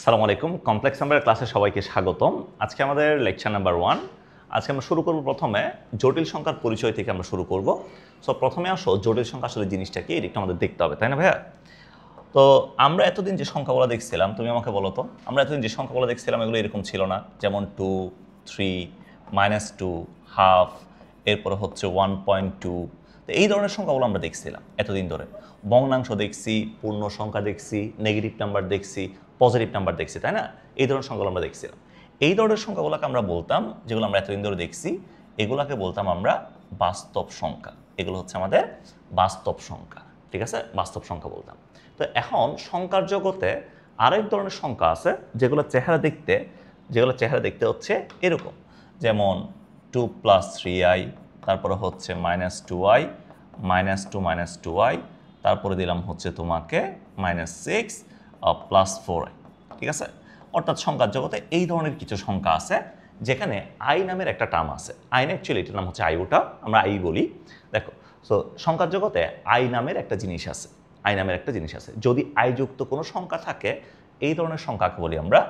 আসসালামু আলাইকুম। কমপ্লেক্স নাম্বারের ক্লাসে সবাইকে স্বাগতম। আজকে আমাদের লেকচার নাম্বার 1। আজকে আমরা শুরু করব প্রথমে জটিল সংখ্যার পরিচয় থেকে আমরা শুরু করব। সো প্রথমে আসো জটিল সংখ্যা আসলে জিনিসটা কি, এটা একটু আমাদের দেখতে হবে, তাই না ভাইয়া? তো আমরা এতদিন যে সংখ্যাগুলো দেখছিলাম, তুমি আমাকে বলো তো, আমরা এতদিন যে সংখ্যাগুলো দেখছিলাম এগুলো এরকম ছিল না, যেমন 2, 3, -2, হাফ, এরপরে হচ্ছে 1.2। তো এই ধরনের সংখ্যাগুলো আমরা দেখছিলাম এতদিন ধরে। ভগ্নাংশ দেখছি, পূর্ণ সংখ্যা দেখছি, নেগেটিভ নাম্বার দেখছি, পজিটিভ নাম্বার দেখছি, তাই না? এই ধরনের সংখ্যাগুলো আমরা দেখছিলাম। এই ধরনের সংখ্যাগুলোকে আমরা বলতাম, যেগুলো আমরা এতদিন ধরে দেখছি, এগুলোকে বলতাম আমরা বাস্তব সংখ্যা। এগুলো হচ্ছে আমাদের বাস্তব সংখ্যা, ঠিক আছে? বাস্তব সংখ্যা বলতাম। তো এখন সংখ্যার জগতে আরেক ধরনের সংখ্যা আছে যেগুলো চেহারা দেখতে হচ্ছে এরকম, যেমন 2 + 3i, তারপরে হচ্ছে -2i, -2 তারপরে দিলাম হচ্ছে তোমাকে -6 +4i, ঠিক আছে? অর্থাৎ সংখ্যার জগতে এই ধরনের কিছু সংখ্যা আছে যেখানে আই নামের একটা টার্ম আছে। আই অ্যাকচুয়ালি এটার নাম হচ্ছে আইওটা, আমরা আই বলি। দেখো, সো সংখ্যার জগতে আই নামের একটা জিনিস আছে। যদি আইযুক্ত কোনো সংখ্যা থাকে, এই ধরনের সংখ্যাকে বলি আমরা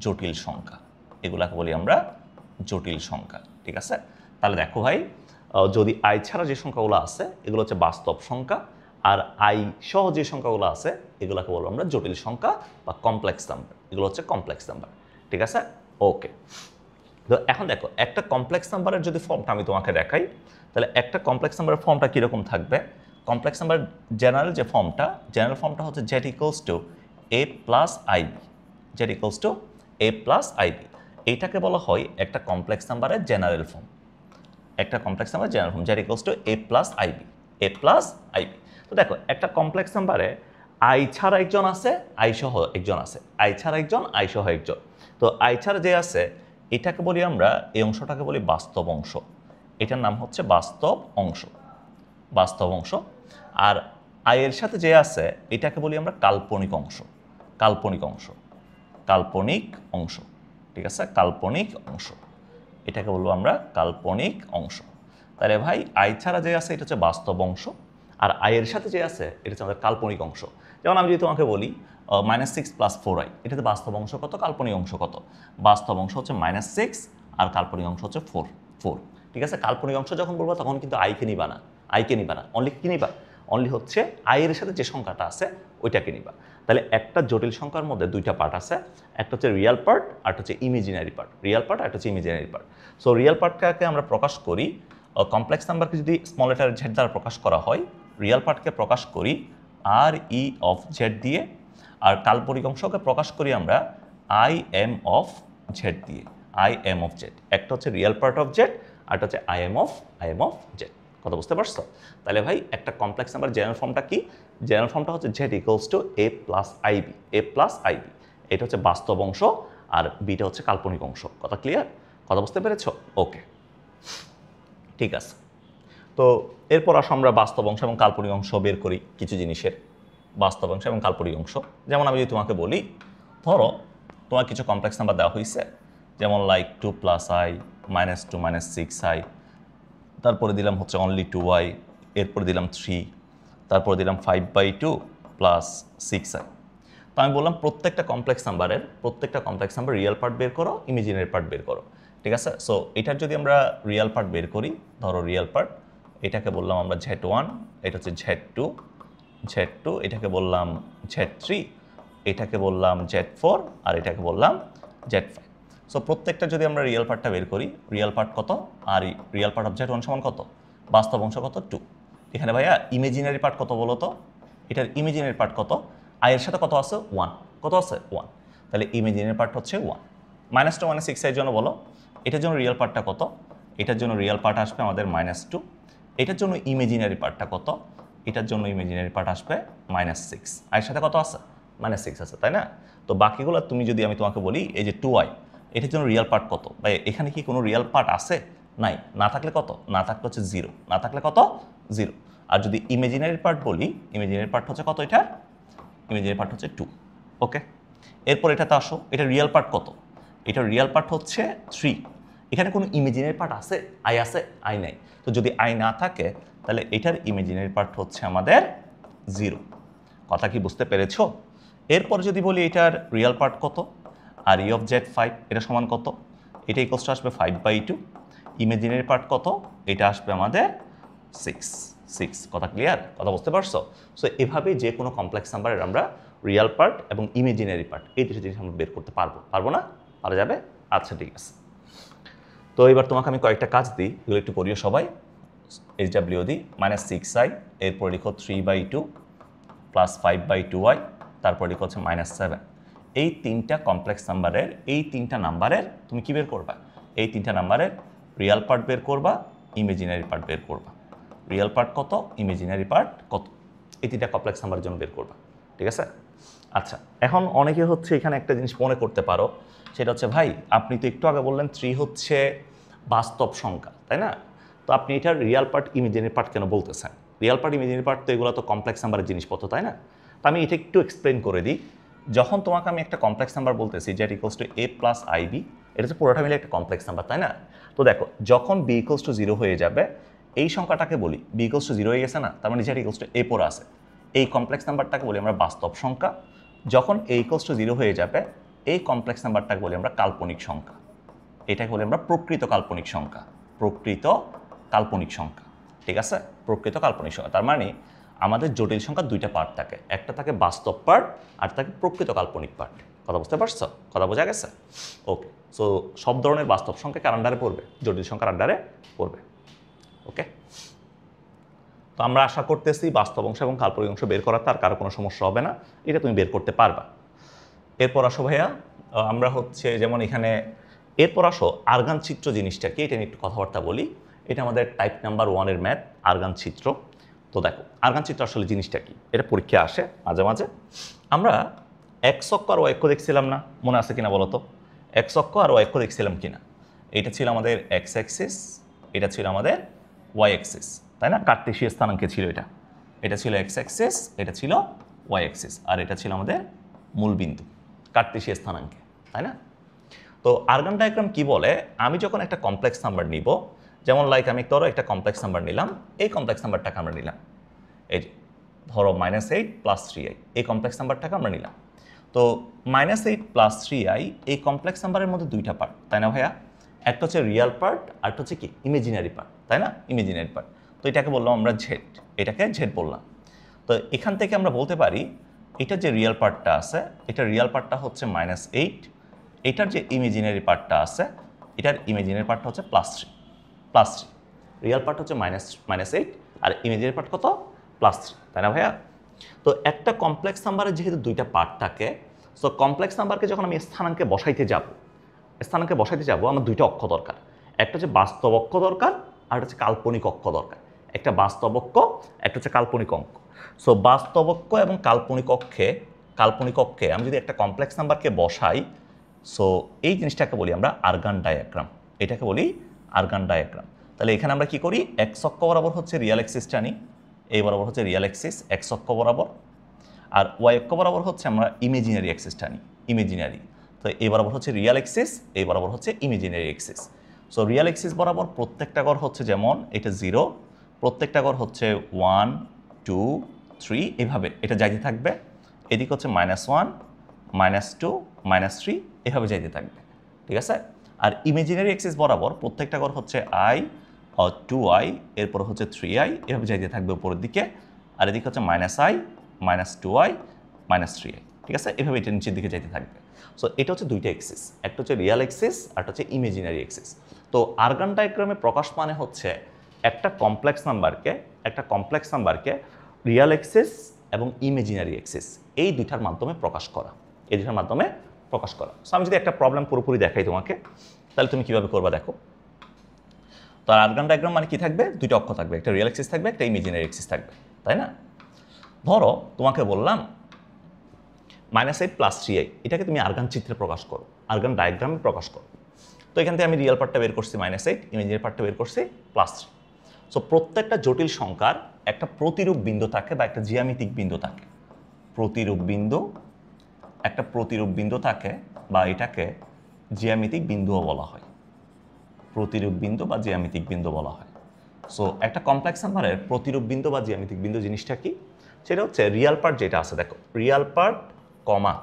জটিল সংখ্যা। এগুলাকে বলি আমরা জটিল সংখ্যা, ঠিক আছে? তাহলে দেখো ভাই, যদি আই ছাড়া যে সংখ্যাগুলো আছে এগুলো হচ্ছে বাস্তব সংখ্যা, আর আই সহ যে সংখ্যাগুলো আছে এগুলোকে বলবো আমরা জটিল সংখ্যা বা কমপ্লেক্স নাম্বার। এগুলো হচ্ছে কমপ্লেক্স নাম্বার, ঠিক আছে? ওকে। তো এখন দেখো, একটা কমপ্লেক্স নাম্বারের যদি ফর্মটা আমি তোমাকে দেখাই, তাহলে একটা কমপ্লেক্স নাম্বারের ফর্মটা কীরকম থাকবে? কমপ্লেক্স নাম্বার জেনারেল ফর্মটা হচ্ছে z = a + ib। এইটাকে বলা হয় একটা কমপ্লেক্স নাম্বারের general form. z = a + ib। তো দেখো, একটা কমপ্লেক্স নাম্বারে আই ছাড়া একজন আছে, আই সহ একজন আছে, আই ছাড়া একজন, আই সহ একজন। তো আই ছাড়া যে আছে এটাকে বলি আমরা, এই অংশটাকে বলি বাস্তব অংশ। এটার নাম হচ্ছে বাস্তব অংশ। আর আই এর সাথে যে আছে এটাকে বলি আমরা কাল্পনিক অংশ। ঠিক আছে? কাল্পনিক অংশ, এটাকে বলবো আমরা কাল্পনিক অংশ। তাহলে ভাই, আই ছাড়া যে আছে এটা হচ্ছে বাস্তব অংশ, আর আই এর সাথে যে আছে এটা হচ্ছে আমাদের কাল্পনিক অংশ। যেমন আমি যদি তোমাকে বলি -6 + 4i, এটাতে বাস্তব অংশ কত, কাল্পনিক অংশ কত? বাস্তব অংশ হচ্ছে -6 আর কাল্পনিক অংশ হচ্ছে 4। ঠিক আছে? কাল্পনিক অংশ যখন বলবো তখন কিন্তু আইকে নিবা না, অনলি কি নিবা? অনলি হচ্ছে আই এর সাথে যে সংখ্যাটা আছে ওইটাকে নিবা। তাহলে একটা জটিল সংখ্যার মধ্যে দুইটা পার্ট আছে, একটা হচ্ছে রিয়াল পার্ট আর একটা হচ্ছে ইমেজিনারি পার্ট। সো রিয়াল পার্টটাকে আমরা প্রকাশ করি, কমপ্লেক্স নাম্বারকে যদি স্মল লেটার জেড দ্বারা প্রকাশ করা হয়, রিয়াল পার্টকে প্রকাশ করি RE(z) দিয়ে, আর কাল্পনিক অংশকে প্রকাশ করি আমরা IM(z) দিয়ে। একটা হচ্ছে রিয়াল পার্ট অফ জেড, আর একটা হচ্ছে IM(z). কথা বুঝতে পারছো? তাহলে ভাই, একটা কমপ্লেক্স নাম্বার জেনারেল ফর্মটা কি? জেনারেল ফর্মটা হচ্ছে z = a + ib। এটা হচ্ছে বাস্তব অংশ, আর বিটা হচ্ছে কাল্পনিক অংশ। কথা ক্লিয়ার? কথা বুঝতে পেরেছো? ওকে, ঠিক আছে। তো এরপর আসো আমরা বাস্তব অংশ এবং কাল্পনিক অংশ বের করি কিছু জিনিসের। বাস্তব অংশ এবং কাল্পনিক অংশ, যেমন আমি যদি তোমাকে বলি, ধরো তোমার কিছু কমপ্লেক্স নাম্বার দেওয়া হয়েছে, যেমন লাইক 2 + i, -2 -6i, তারপরে দিলাম হচ্ছে অনলি 2i, এরপরে দিলাম 3, তারপরে দিলাম 5/2 + 6i। তো আমি বললাম প্রত্যেকটা কমপ্লেক্স নাম্বার রিয়াল পার্ট বের করো, ইমেজিনারি পার্ট বের করো, ঠিক আছে? সো এটার যদি আমরা রিয়াল পার্ট বের করি, ধরো রিয়াল পার্ট, এটাকে বললাম আমরা z1, এটা হচ্ছে z2, এটাকে বললাম z3, এটাকে বললাম z4, আর এটাকে বললাম z5। সো প্রত্যেকটা যদি আমরা রিয়াল পার্টটা বের করি, রিয়াল পার্ট কত? আর রিয়াল পার্ট অফ z1 সমান কত? বাস্তব অংশ কত? 2। এখানে ভাইয়া ইমেজিনারি পার্ট কত বলো তো? এটার ইমেজিনারি পার্ট কত? আই এর সাথে কত আছে? 1। কত আছে? 1। তাহলে ইমেজিনারি পার্ট হচ্ছে 1। -2 -6 এর জন্য বলো, এটার জন্য রিয়াল পার্টটা কত? এটার জন্য রিয়াল পার্ট আসবে আমাদের -2। এটার জন্য ইমেজিনারি পার্টটা কত? এটার জন্য ইমেজিনারি পার্ট আসবে -6। আর এর সাথে কত আছে? -6 আছে, তাই না? তো বাকিগুলো তুমি যদি আমি তোমাকে বলি, এই যে 2i, এটার জন্য রিয়াল পার্ট কত? ভাই, এখানে কি কোনো রিয়াল পার্ট আছে? নাই। না থাকলে কত? না থাকলে হচ্ছে 0। না থাকলে কত? 0। আর যদি ইমেজিনারি পার্ট বলি, ইমেজিনারি পার্ট হচ্ছে কত? এটা ইমেজিনারি পার্ট হচ্ছে 2। ওকে, এরপর এটাতে আসো, এটা রিয়াল পার্ট কত? এটা রিয়াল পার্ট হচ্ছে 3। এখানে কোনো ইমেজিনারি পার্ট আছে? আই আছে? আই নাই। তো যদি আই না থাকে তাহলে এটার ইমেজিনারি পার্ট হচ্ছে আমাদের 0। কথা কি বুঝতে পেরেছো? এরপর যদি বলি এটার রিয়েল পার্ট কত, আর ই অফ জেড 5, এটা সমান কত, এটা ইকোয়ালস টু আসবে 5/2। ইমাজিনারি পার্ট কত, এটা আসবে আমাদের 6। কথা ক্লিয়ার? কথা বুঝতে পারছো? সো এভাবেই যে কোনো কমপ্লেক্স নাম্বারের আমরা রিয়েল পার্ট এবং ইমাজিনারি পার্ট এই দুটো জিনিস আমরা বের করতে পারবো না? পারা যাবে? আচ্ছা ঠিক আছে। তো এবার তোমাকে আমি কয়েকটা কাজ দিই, এগুলো একটু করিও সবাই। HW দিই -6i, এরপর লিখো 3/2 প্লাস 5/2i, তারপর লিখো হচ্ছে -7। এই তিনটা কমপ্লেক্স নাম্বারের তুমি কি বের করবা? এই তিনটা নাম্বারের রিয়েল পার্ট বের করবা, ইমাজিনারি পার্ট বের করবা। রিয়েল পার্ট কত, ইমাজিনারি পার্ট কত, এই তিনটা কমপ্লেক্স নাম্বারের জন্য বের করবা। ঠিক আছে? আচ্ছা, এখন অনেকে হচ্ছে এখানে একটা জিনিস মনে করতে পারো, সেটা হচ্ছে ভাই আপনি তো একটু আগে বললেন 3 হচ্ছে বাস্তব সংখ্যা, তাই না? তো আপনি এটার রিয়েল পার্ট ইমাজিনারি পার্ট কেন বলতেছেন? রিয়েল পার্ট ইমাজিনারি পার্ট তো এগুলো তো কমপ্লেক্স নাম্বারের জিনিসপত্র, তাই না? তো আমি এটা একটু এক্সপ্লেন করে দিই। যখন তোমাকে আমি একটা কমপ্লেক্স নাম্বার বলতেছি যেটা equals to a plus i b, এটা হচ্ছে পুরোটা মিলে একটা কমপ্লেক্স নাম্বার, তাই না? তো দেখো, যখন b ইকুয়ালস টু 0 হয়ে যাবে, এই সংখ্যাটাকে বলি b ইকুয়ালস টু 0 হয়ে গেছে না, তার মানে যেটা ইকুয়ালস টু a পড়ে আছে, এই কমপ্লেক্স নাম্বারটাকে বলি আমরা বাস্তব সংখ্যা। যখন a ইকুয়ালস টু 0 হয়ে যাবে, এই কমপ্লেক্স নাম্বারটাকে বলি আমরা কাল্পনিক সংখ্যা। এটাকে বলি আমরা প্রকৃত কাল্পনিক সংখ্যা। প্রকৃত কাল্পনিক সংখ্যা, ঠিক আছে? প্রকৃত কাল্পনিক সংখ্যা তার মানে আমাদের জটিল সংখ্যার দুইটা পার্ট থাকে, একটা থাকে বাস্তব পার্ট আর থাকে প্রকৃত কাল্পনিক পার্ট। কথা বুঝতে পারছো? কথা বোঝা গেছে? ওকে, সো সব ধরনের বাস্তব সংখ্যা কার আন্ডারে পড়বে? জটিল সংখ্যার আন্ডারে পড়বে। ওকে, তো আমরা আশা করতেছি বাস্তব অংশ এবং কাল্পনিক অংশ বের করাতে আর কারো কোনো সমস্যা হবে না, এটা তুমি বের করতে পারবা। এরপর আসো ভাইয়া, আমরা হচ্ছে যেমন এখানে এরপর আসো আর্গান চিত্র জিনিসটা কি, এটা নিয়ে একটু কথাবার্তা বলি। এটা আমাদের টাইপ নাম্বার 1-এর ম্যাথ, আর্গান চিত্র। তো দেখো, আর্গান চিত্র আসলে জিনিসটা কি, এটা পরীক্ষা আসে মাঝে মাঝে। আমরা এক্স অক্ষ আর ওয়াই অক্ষ দেখছিলাম না, মনে আছে কিনা বলো তো? এক্স অক্ষ আর ওয়াই অক্ষ দেখছিলাম কিনা? এটা ছিল আমাদের এক্স অ্যাক্সিস, এটা ছিল আমাদের ওয়াই অ্যাক্সিস, তাই না? কার্টেসীয় স্থানাঙ্কে ছিল এটা। এটা ছিল এক্স অ্যাক্সিস, এটা ছিল ওয়াই অ্যাক্সিস, আর এটা ছিল আমাদের মূলবিন্দু কার্টেসীয় স্থানাঙ্কে, তাই না? তো আর্গান ডায়াগ্রাম কি বলে, আমি যখন একটা কমপ্লেক্স নাম্বার নিব, যেমন লাইক আমি ধরো একটা কমপ্লেক্স নাম্বার নিলাম, এই কমপ্লেক্স নাম্বারটাকে আমরা নিলাম, এই যে ধরো -8 + 3i, এই কমপ্লেক্স নাম্বারটাকে আমরা নিলাম। তো -8 + 3i এই কমপ্লেক্স নাম্বারের মধ্যে দুইটা পার্ট, তাই না ভাইয়া? একটা হচ্ছে রিয়েল পার্ট আর একটা হচ্ছে কি ইমাজিনারি পার্ট, তাই না? Imaginary part. তো এটাকে বললাম আমরা জেড, এটাকে জেড বললাম। তো এখান থেকে আমরা বলতে পারি এটা যে রিয়েল পার্টটা আছে, এটা রিয়েল পার্টটা হচ্ছে -8, এটার যে ইমাজিনারি পার্টটা আছে, এটার ইমাজিনারি পার্টটা হচ্ছে +3। রিয়েল পার্ট হচ্ছে -8 আর ইমাজিনারি পার্ট কত? +3, তাই না ভাইয়া? তো একটা কমপ্লেক্স নাম্বারের যেহেতু দুইটা পার্ট থাকে, সো কমপ্লেক্স নাম্বারকে যখন আমি স্থানাঙ্কে বসাইতে যাব আমার দুইটা অক্ষ দরকার। একটা হচ্ছে বাস্তব অক্ষ দরকার আর একটা হচ্ছে কাল্পনিক অক্ষ দরকার। একটা বাস্তব অক্ষ, একটা হচ্ছে কাল্পনিক অঙ্ক। সো বাস্তব অক্ষ এবং কাল্পনিক অক্ষে আমি যদি একটা কমপ্লেক্স নাম্বারকে বসাই, সো এই জিনিসটাকে বলি আমরা আর্গান ডায়াগ্রাম। এটাকে বলি আর্গান ডায়াগ্রাম। তাহলে এখানে আমরা কি করি, এক্স অক্ষ বরাবর হচ্ছে রিয়েল এক্সিসটা নিই, এই বরাবর হচ্ছে রিয়েল এক্সিস এক্স অক্ষ বরাবর, আর ওয়াই অক্ষ বরাবর হচ্ছে আমরা ইমেজিনারি এক্সিসটা নিই, ইমেজিনারি। তো এই বরাবর হচ্ছে রিয়েল এক্সিস, এই বরাবর হচ্ছে imaginary axis. So real axis বরাবর প্রত্যেকটা গড় হচ্ছে যেমন এটা 0, প্রত্যেকটা গড় হচ্ছে 1 2 3, এভাবে এটা যাইতে থাকবে। এদিকে হচ্ছে -1 -2 -3, এভাবে যাইতে থাকবে, ঠিক আছে? আর ইমেজিনারি এক্সিস বরাবর প্রত্যেকটা গড় হচ্ছে i 2i, এরপর হচ্ছে 3i, এভাবে যাইতে থাকবে উপরের দিকে। আর এদিকে হচ্ছে -i -2i -3i, ঠিক আছে? এভাবে এটা নিচের দিকে যাইতে থাকবে। সো এটা হচ্ছে দুইটা এক্সিস, একটা হচ্ছে রিয়েল এক্সিস আর একটা হচ্ছে ইমেজিনারি এক্সিস। তো আর্গান ডায়াগ্রামে প্রকাশ মানে হচ্ছে একটা কমপ্লেক্স নাম্বারকে রিয়েল এক্সিস এবং ইমেজিনারি এক্সিস এই দুইটার মাধ্যমে প্রকাশ করা, সো আমি যদি একটা প্রবলেম পুরোপুরি দেখাই তোমাকে, তাহলে তুমি কিভাবে করবা দেখো। তো আর্গান ডায়াগ্রাম মানে কি থাকবে, দুইটা অক্ষ থাকবে, একটা রিয়েল এক্সিস থাকবে, একটা ইমেজিনারি এক্সিস থাকবে, তাই না? ধরো তোমাকে বললাম -8 + 3i, এটাকে তুমি আর্গান চিত্রে প্রকাশ করো, আর্গান ডায়াগ্রামে প্রকাশ করো। তো এখান থেকে আমি রিয়েল পার্টটা বের করছি -8, ইমেজিনারি পার্টটা বের করছি +3। সো প্রত্যেকটা জটিল সংখ্যার একটা প্রতিরূপ বিন্দু থাকে বা একটা জ্যামিতিক বিন্দু থাকে, একটা প্রতিরূপ বিন্দু থাকে, বা এটাকে জ্যামিতিক বিন্দুও বলা হয়, প্রতিরূপ বিন্দু বা জ্যামিতিক বিন্দু বলা হয়। সো একটা কমপ্লেক্স নাম্বারের প্রতিরূপ বিন্দু বা জ্যামিতিক বিন্দু জিনিসটা কি, সেটা হচ্ছে রিয়েল পার্ট যেটা আছে, দেখো রিয়েল পার্ট কমা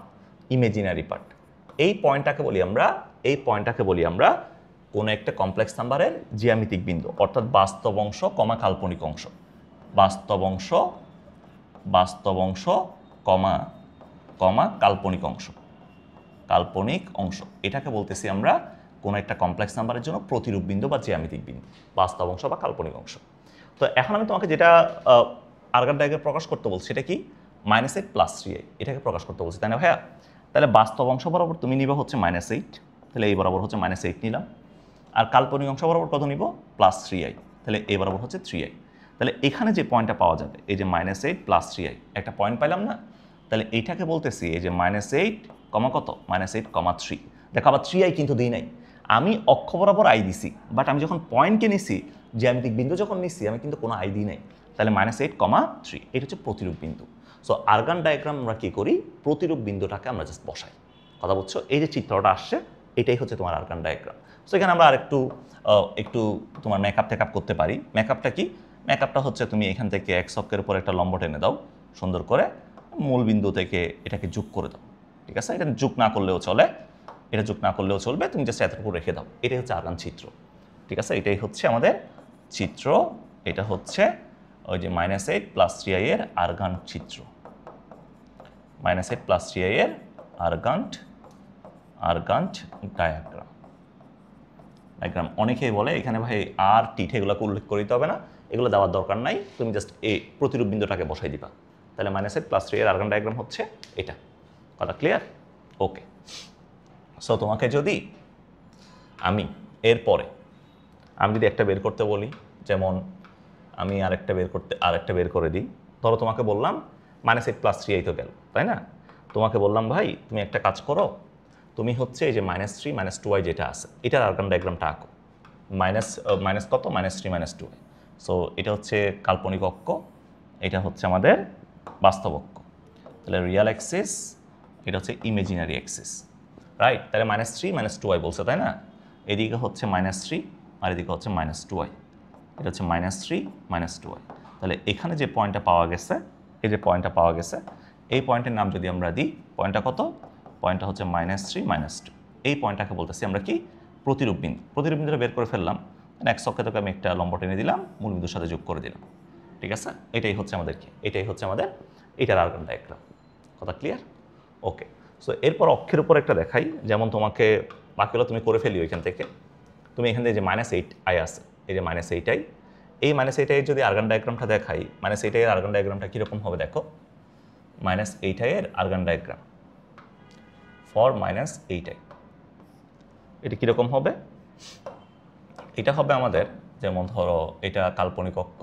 ইমেজিনারি পার্ট। এই পয়েন্টটাকে বলি আমরা কোনো একটা কমপ্লেক্স নাম্বারের জ্যামিতিক বিন্দু, অর্থাৎ বাস্তব অংশ কমা কাল্পনিক অংশ, বাস্তব অংশ কমা কাল্পনিক অংশ, এটাকে বলতেছি আমরা কোনো একটা কমপ্লেক্স নাম্বারের জন্য প্রতিরূপ বিন্দু বা জ্যামিতিক বিন্দু, বাস্তব অংশ বা কাল্পনিক অংশ। তো এখন আমি তোমাকে যেটা আর্গান ডায়াগ্রাম প্রকাশ করতে বলছি সেটা কি -8 + 3i, এটাকে প্রকাশ করতে বলছি, তাই না ভাইয়া? তাহলে বাস্তব অংশ বরাবর তুমি নিবা হচ্ছে -8, তাহলে এই বরাবর হচ্ছে -8 নিলাম, আর কাল্পনিক অংশ বরাবর কত নিব +3i, তাহলে এই বরাবর হচ্ছে 3i। তাহলে এখানে যে পয়েন্টটা পাওয়া যাবে এই যে -8 + 3i, একটা পয়েন্ট পাইলাম না? তাহলে এইটাকে বলতেছি এই যে -8, কত -8, 3। দেখো আবার 3i কিন্তু দিই নাই, আমি অক্ষ বরাবর আই দিছি, বাট আমি যখন পয়েন্টকে নিছি, জ্যামিতিক বিন্দু যখন নিছি, আমি কিন্তু কোনো আই দিই নাই। তাহলে -8, 3, এটা হচ্ছে প্রতিরূপ বিন্দু। সো আর্গান ডায়াগ্রাম আমরা কী করি, প্রতিরূপ বিন্দুটাকে আমরা জাস্ট বসাই। কথা বলছো? এই যে চিত্রটা আসছে এটাই হচ্ছে তোমার আর্গান ডায়াগ্রাম। সো এখানে আমরা আরেকটু একটু তোমার মেকআপ করতে পারি। মেকআপটা কি? মেকআপটা হচ্ছে তুমি এখান থেকে এক অক্ষের উপর একটা লম্ব টেনে দাও, সুন্দর করে মূল বিন্দু থেকে এটাকে যোগ করে দাও, ঠিক আছে? এটা যোগ না করলেও চলবে, তুমি জাস্ট এতটুকু রেখে দাও। এটাই হচ্ছে আর্গান চিত্র, ঠিক আছে? এটাই হচ্ছে আমাদের চিত্র, এটা হচ্ছে ওই যে -8 + 3i এর আর্গান চিত্র, -8 + 3i এর আর্গান ডায়াগ্রাম। অনেকেই বলে এখানে ভাই আর টিঠে এগুলোকে উল্লেখ করে দিতে হবে না, এগুলো দেওয়ার দরকার নাই, তুমি জাস্ট এই প্রতিরূপ বিন্দুটাকে বসাই দিবা। তাহলে -8 + 3i এর আর্গান ডায়াগ্রাম হচ্ছে এটা। কথা ক্লিয়ার? ওকে। সো তোমাকে যদি আমি যদি একটা বের করতে বলি, যেমন আমি আরেকটা বের করে দিই। ধরো তোমাকে বললাম -8 + 3i তো গেল, তাই না? তোমাকে বললাম ভাই তুমি একটা কাজ করো, তুমি হচ্ছে এই যে -3 -2i যেটা আছে এটার আর্গান ডায়াগ্রামটা আঁকো। -3 -2i। সো এটা হচ্ছে কাল্পনিক অক্ষ, এটা হচ্ছে আমাদের বাস্তব অক্ষ। তাহলে রিয়াল অ্যাক্সিস, এটা হচ্ছে ইমেজিনারি অ্যাক্সিস, রাইট? তাহলে -3 -2i বলছে, তাই না? এদিকে হচ্ছে -3 আর এদিকে হচ্ছে -2i, এটা হচ্ছে -3 -2i। তাহলে এখানে যে পয়েন্টটা পাওয়া গেছে, এই পয়েন্টের নাম যদি আমরা দিই, পয়েন্টটা কত? পয়েন্টটা হচ্ছে -3 -2। এই পয়েন্টটাকে বলতেছি আমরা কি প্রতিরূপ বিন্দু। প্রতিরূপ বিন্দুটা বের করে ফেললাম, এক অক্ষে তোকে আমি একটা লম্ব টেনে দিলাম, মূল বিন্দুর সাথে যোগ করে দিলাম, ঠিক আছে? এটাই হচ্ছে আমাদের এটার আর্গান ডায়াগ্রাম। কথা ক্লিয়ার? ওকে। সো এরপর অক্ষের উপর একটা দেখাই, যেমন তোমাকে বাকিগুলো তুমি করে ফেলি ওইখান থেকে। তুমি এখান থেকে যে -8i আছে, এই যে -8i, এই -8i এর যদি আর্গান ডায়াগ্রামটা দেখাই, -8i এর আর্গান ডায়াগ্রামটা কীরকম হবে দেখো। -8i এর আর্গান ডায়াগ্রাম ফর -8i, এটা কীরকম হবে? এটা হবে আমাদের, যেমন ধরো এটা কাল্পনিক অক্ষ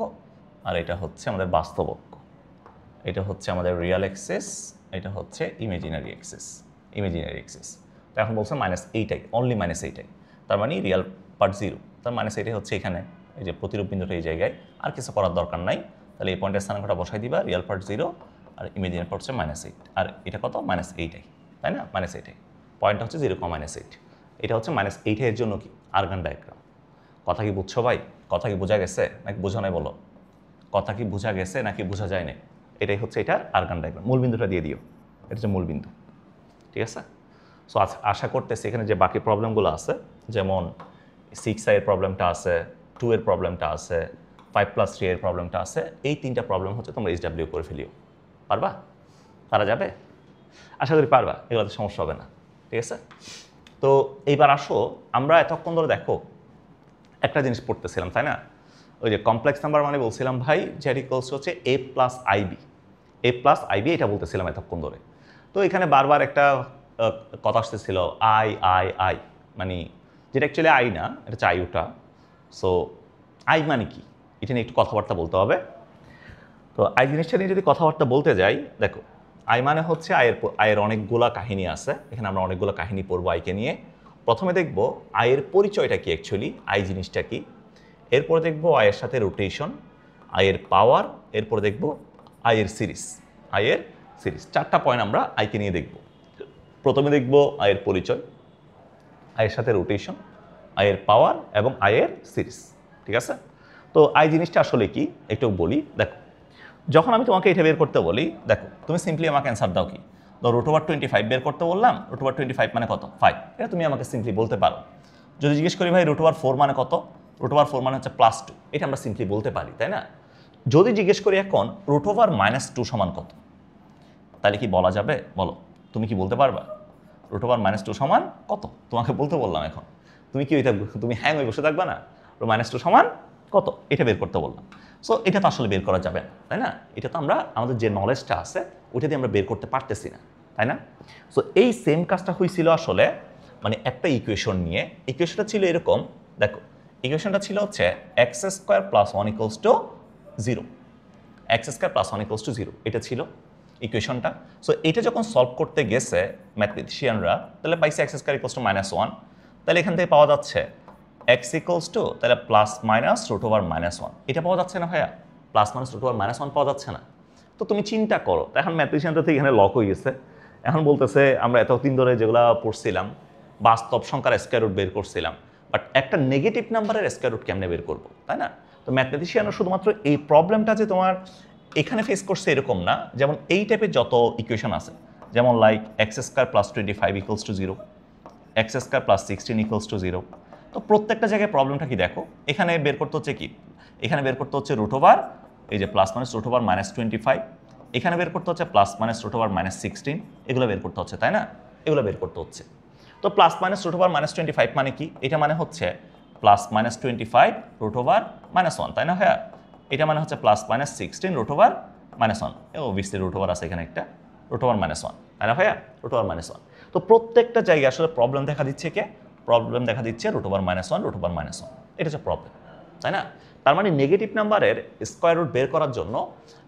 আর এটা হচ্ছে আমাদের বাস্তব অক্ষ, এটা হচ্ছে আমাদের রিয়াল অ্যাক্সিস, এটা হচ্ছে ইমেজিনারি অ্যাক্সিস। তো এখন বলছে -8i, অনলি -8i, তার মানে রিয়াল পার্ট 0, তার -8i হচ্ছে এখানে, এই যে প্রতিরূপ বিন্দুটা এই জায়গায়, আর কিছু করার দরকার নাই। তাহলে এই পয়েন্টের স্থানাঙ্কটা বসাই দিবা, রিয়াল পার্ট 0 আর ইমেজিনারি পার্ট হচ্ছে -8, আর এটা কত -8i, তাই না? -8i, পয়েন্টটা হচ্ছে 0,8। এটা হচ্ছে -8i এর জন্য কি আর্গান ডায়াগ্রাম। কথা কি বুঝছো ভাই? কথা কি বোঝা গেছে নাকি বোঝা নাই বলো? কথা কি বোঝা গেছে নাকি বোঝা যায় না? এটাই হচ্ছে এটার আর্গান ডায়াগ্রাম। মূল বিন্দুটা দিয়ে দিও, এটা হচ্ছে মূল বিন্দু, ঠিক আছে? সো আশা করতেছি এখানে যে বাকি প্রবলেমগুলো আছে, যেমন 6i এর প্রবলেমটা আছে, 2 এর প্রবলেমটা আছে, 5 + 3 এর প্রবলেমটা আছে, এই 3টা প্রবলেম হচ্ছে তোমরা SW করে ফেলিও। পারা যাবে? আশা করি পারবা, এগুলোতে সমস্যা হবে না, ঠিক আছে? তো এইবার আসো, আমরা এতক্ষণ ধরে দেখো একটা জিনিস পড়তেছিলাম, তাই না? ওই যে কমপ্লেক্স নাম্বার মানে বলছিলাম ভাই z = হচ্ছে a + ib, এটা বলতেছিলাম এতক্ষণ ধরে। তো এখানে বারবার একটা কথা আসতেছিল আই, মানে যেটা অ্যাকচুয়ালি আই না, এটা হচ্ছে আইউটা। সো আই মানে কি, এটা নিয়ে একটু কথাবার্তা বলতে হবে। তো আই জিনিসটা নিয়ে যদি কথাবার্তা বলতে যাই, দেখো আই মানে হচ্ছে আয়ের অনেকগুলা কাহিনী আছে, এখানে আমরা অনেকগুলো কাহিনী পড়বো আইকে নিয়ে। প্রথমে দেখব আয়ের পরিচয়টা কি, অ্যাকচুয়ালি আই জিনিসটা কি। এরপরে দেখব আয়ের সাথে রোটেশন, আয়ের পাওয়ার, এরপরে দেখব আয়ের সিরিজ। 4টা পয়েন্ট আমরা আইকে নিয়ে দেখব। প্রথমে দেখব আয়ের পরিচয়, আয়ের সাথে রোটেশন, আয়ের পাওয়ার এবং আয়ের সিরিজ, ঠিক আছে? তো আই জিনিসটা আসলে কি একটু বলি। দেখো, যখন আমি তোমাকে এটা বের করতে বলি, দেখো তুমি সিম্পলি আমাকে অ্যান্সার দাও কি, তো √25 বের করতে বললাম, √25 মানে কত? 5। এটা তুমি আমাকে সিম্পলি বলতে পারো। যদি জিজ্ঞেস করি ভাই √4 মানে কত? √4 মানে হচ্ছে +2, এটা আমরা সিম্পলি বলতে পারি, তাই না? যদি জিজ্ঞেস করি এখন √-2 সমান কত, তাহলে কি বলা যাবে? বলো, তুমি কি বলতে পারবা √-2 সমান কত? তোমাকে বলতে বললাম এখন, তুমি কি ওইটা তুমি হ্যাং হয়ে বসে থাকবা না? √-2 সমান কত এটা বের করতে বললাম। সো এটা তো আসলে বের করা যাবে না, তাই না? এটা তো আমরা আমাদের যে নলেজটা আছে ওইটা দিয়ে আমরা বের করতে পারতেছি না, তাই না? সো এই সেম কাজটা হয়েছিল আসলে মানে একটা ইকুয়েশন নিয়ে। ইকুয়েশনটা ছিল এরকম, দেখো ইকুয়েশনটা ছিল হচ্ছে x² + 1 = 0, x² + 1 = 0, এটা ছিল ইকুয়েশনটা। সো এটা যখন সলভ করতে গেছে ম্যাথমেটিশিয়ানরা, তাহলে পাইছে x² = -1, তাহলে এখান থেকে পাওয়া যাচ্ছে x = তাহলে ±√1, এটা পাওয়া যাচ্ছে না ভাইয়া? ±√1 পাওয়া যাচ্ছে না। তো তুমি চিন্তা করো, এখন ম্যাথমেটিশিয়ানরা তো এখানে লক হয়ে গেছে। এখন বলতেছে আমরা এতদিন ধরে যেগুলো পড়ছিলাম বাস্তব সংখ্যার স্কয়ার রুট বের করছিলাম, বাট একটা নেগেটিভ নাম্বারের স্কয়ার রুট কেমনে বের করবো, তাই না? তো ম্যাথমেটিশিয়ানরা শুধুমাত্র এই প্রবলেমটা যে তোমার এখানে ফেস করছে এরকম না, যেমন এই টাইপের যত ইকুয়েশন আছে, যেমন লাইক x² + 25 = 0, x² + 16 = 0। তো প্রত্যেকটা জায়গায় প্রবলেমটা কি দেখো, এখানে বের করতে হচ্ছে কি, এখানে বের করতে হচ্ছে √, এই যে ±√-25, এখানে বের করতে হচ্ছে ±√-16, এগুলো বের করতে হচ্ছে, তাই না? এগুলো বের করতে হচ্ছে। তো ±√-25 মানে কি? এটা মানে হচ্ছে +-25 √-1, তাই না ভাইয়া? এটা মানে হচ্ছে +-16 √-1, অবভিয়াসলি √, আছে এখানে একটা √-1, তাই না ভাইয়া? √-1। তো প্রত্যেকটা জায়গায় আসলে প্রবলেম দেখা দিচ্ছে কে? প্রবলেম দেখা দিচ্ছে √-1, এটা হচ্ছে প্রবলেম, তাই না? তার মানে নেগেটিভ নাম্বারের স্কয়ার রুট বের করার জন্য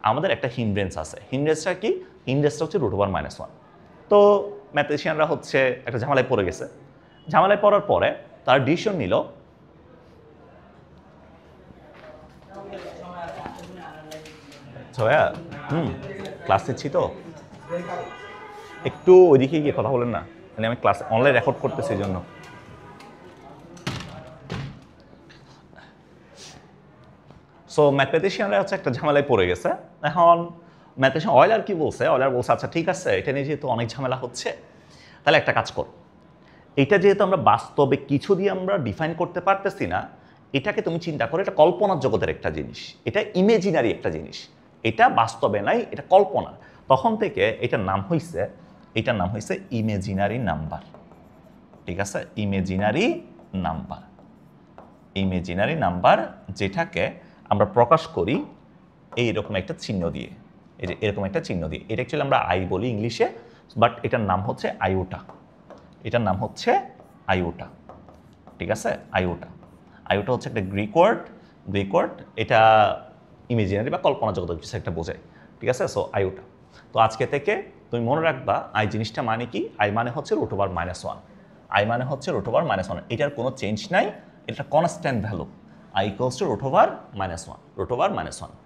আমাদের একটা হিন্ড্রেন্স আছে। হিন্ড্রেন্সটা কি? হিন্ড্রেন্সটা হচ্ছে √1। তো ম্যাথমেটিশিয়ানরা হচ্ছে একটা ঝামেলায় পড়ে গেছে। ঝামেলায় পড়ার পরে তারা ডিসিশন নিল, ভাইয়া ক্লাস নিচ্ছি তো একটু ওইদিকে গিয়ে কথা বলেন না, মানে আমি ক্লাস অনলাইন রেকর্ড করতেছি এই জন্য। সো ম্যাথমেটিশিয়ানরা হচ্ছে একটা ঝামেলায় পড়ে গেছে। এখন ম্যাথমেটিশিয়ান অয়লার কি বলছে? অয়লার বলছে আচ্ছা ঠিক আছে, এটা নিয়ে যেহেতু অনেক ঝামেলা হচ্ছে, তাহলে একটা কাজ কর, এটা যেহেতু আমরা বাস্তবে কিছু দিয়ে আমরা ডিফাইন করতে পারতেছি না, এটাকে তুমি চিন্তা করো, এটা কল্পনার জগতের একটা জিনিস, এটা ইমেজিনারি একটা জিনিস, এটা বাস্তবে নাই, এটা কল্পনা। তখন থেকে এটার নাম হয়েছে ইমেজিনারি নাম্বার, ঠিক আছে? ইমেজিনারি নাম্বার, যেটাকে আমরা প্রকাশ করি এইরকম একটা চিহ্ন দিয়ে, এই যে এরকম একটা চিহ্ন দিয়ে। এটা অ্যাকচুয়ালি আমরা আই বলি ইংলিশে, বাট এটার নাম হচ্ছে আইওটা। ঠিক আছে? আইওটা হচ্ছে একটা গ্রিক ওয়ার্ড। এটা ইমেজিনারি বা কল্পনা জগতের কিছু একটা বোঝায়, ঠিক আছে? সো আইওটা। তো আজকে থেকে তুমি মনে রাখবা আই জিনিসটা মানে কি? আই মানে হচ্ছে √1, এটার কোনো চেঞ্জ নাই, এটা constant value. I equals to √1,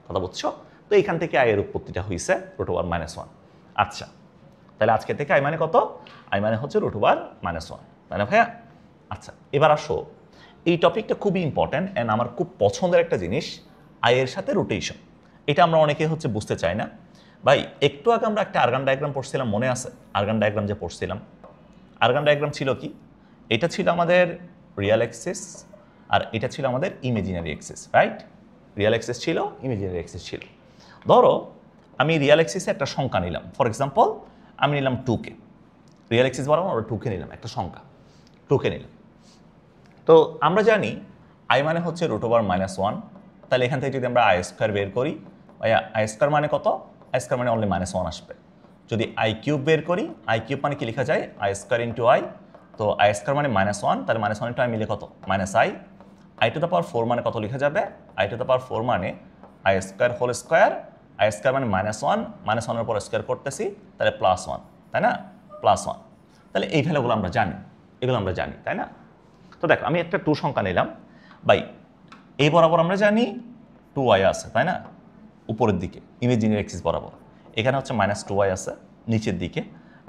কথা বুঝছো? তো এইখান থেকে আই এর উৎপত্তিটা হয়েছে √1। আচ্ছা, তাহলে আজকে থেকে আই মানে কত? আই মানে হচ্ছে √1, তাই না ভাইয়া? আচ্ছা, এবার আসো, এই টপিকটা খুবই ইম্পর্ট্যান্ট অ্যান্ড আমার খুব পছন্দের একটা জিনিস, আই এর সাথে রোটেশন। এটা আমরা অনেকে হচ্ছে বুঝতে চাই না ভাই। একটু আগে আমরা একটা আর্গান ডায়াগ্রাম পড়ছিলাম, মনে আছে? আর্গান ডায়াগ্রাম যে পড়ছিলাম, আর্গান ডায়াগ্রাম ছিল কি? এটা ছিল আমাদের রিয়াল অ্যাক্সিস আর এটা ছিল আমাদের imaginary Axis, right? Real Axis ছিল, ইমেজিনারি অ্যাক্সিস ছিল। ধরো আমি রিয়াল অ্যাক্সিসে একটা সংখ্যা নিলাম, ফর এক্সাম্পল আমি নিলাম 2K। রিয়াল অ্যাক্সিস বরাবর আমরা 2K নিলাম, একটা সংখ্যা 2K নিলাম। তো আমরা জানি আই মানে হচ্ছে √1, তাহলে এখান থেকে যদি আমরা I² বের করি, ভাইয়া I² মানে কত? I² মানে অনলি -1 আসবে। যদি I³ বের করি, I³ মানে কি লেখা যায়? I² × I। তো I² মানে -1, তাহলে -1 × I মিলে কত? -I। I⁴ মানে কত লেখা যাবে? I⁴ মানে I² হোল স্কোয়ার। I² মানে -1 এর পর স্কোয়ার করতেছি, তাহলে +1, তাই না? +1। তাহলে এই ভ্যালুগুলো আমরা জানি, এগুলো আমরা জানি, তাই না? তো দেখো আমি একটা 2 সংখ্যা নিলাম ভাই, এই বরাবর আমরা জানি 2y আছে, তাই না? উপরের দিকে ইমেজিনারি অ্যাক্সিস বরাবর। এখানে হচ্ছে -2y আছে নিচের দিকে,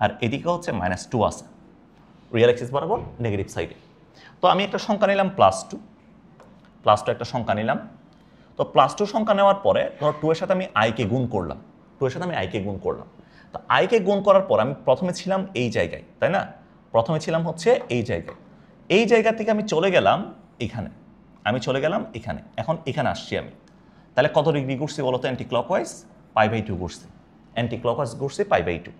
আর এদিকে হচ্ছে -2 আছে রিয়াল অ্যাক্সিস বরাবর নেগেটিভ সাইডে। তো আমি একটা সংখ্যা নিলাম +2 একটা সংখ্যা নিলাম। তো +2 সংখ্যা নেওয়ার পরে ধরো 2 এর সাথে আমি i কে গুণ করলাম, তো আইকে গুণ করার পর আমি প্রথমে ছিলাম এই জায়গায়, তাই না? প্রথমে ছিলাম হচ্ছে এই জায়গায়, এই জায়গা থেকে আমি চলে গেলাম এখানে, এখন এখানে আসছি আমি। তাহলে কত ডিগ্রি ঘুরছি বলো তো? অ্যান্টি ক্লকওয়াইজ π/2 ঘুরছি, অ্যান্টি ক্লকওয়াইজ ঘুরছি π/2,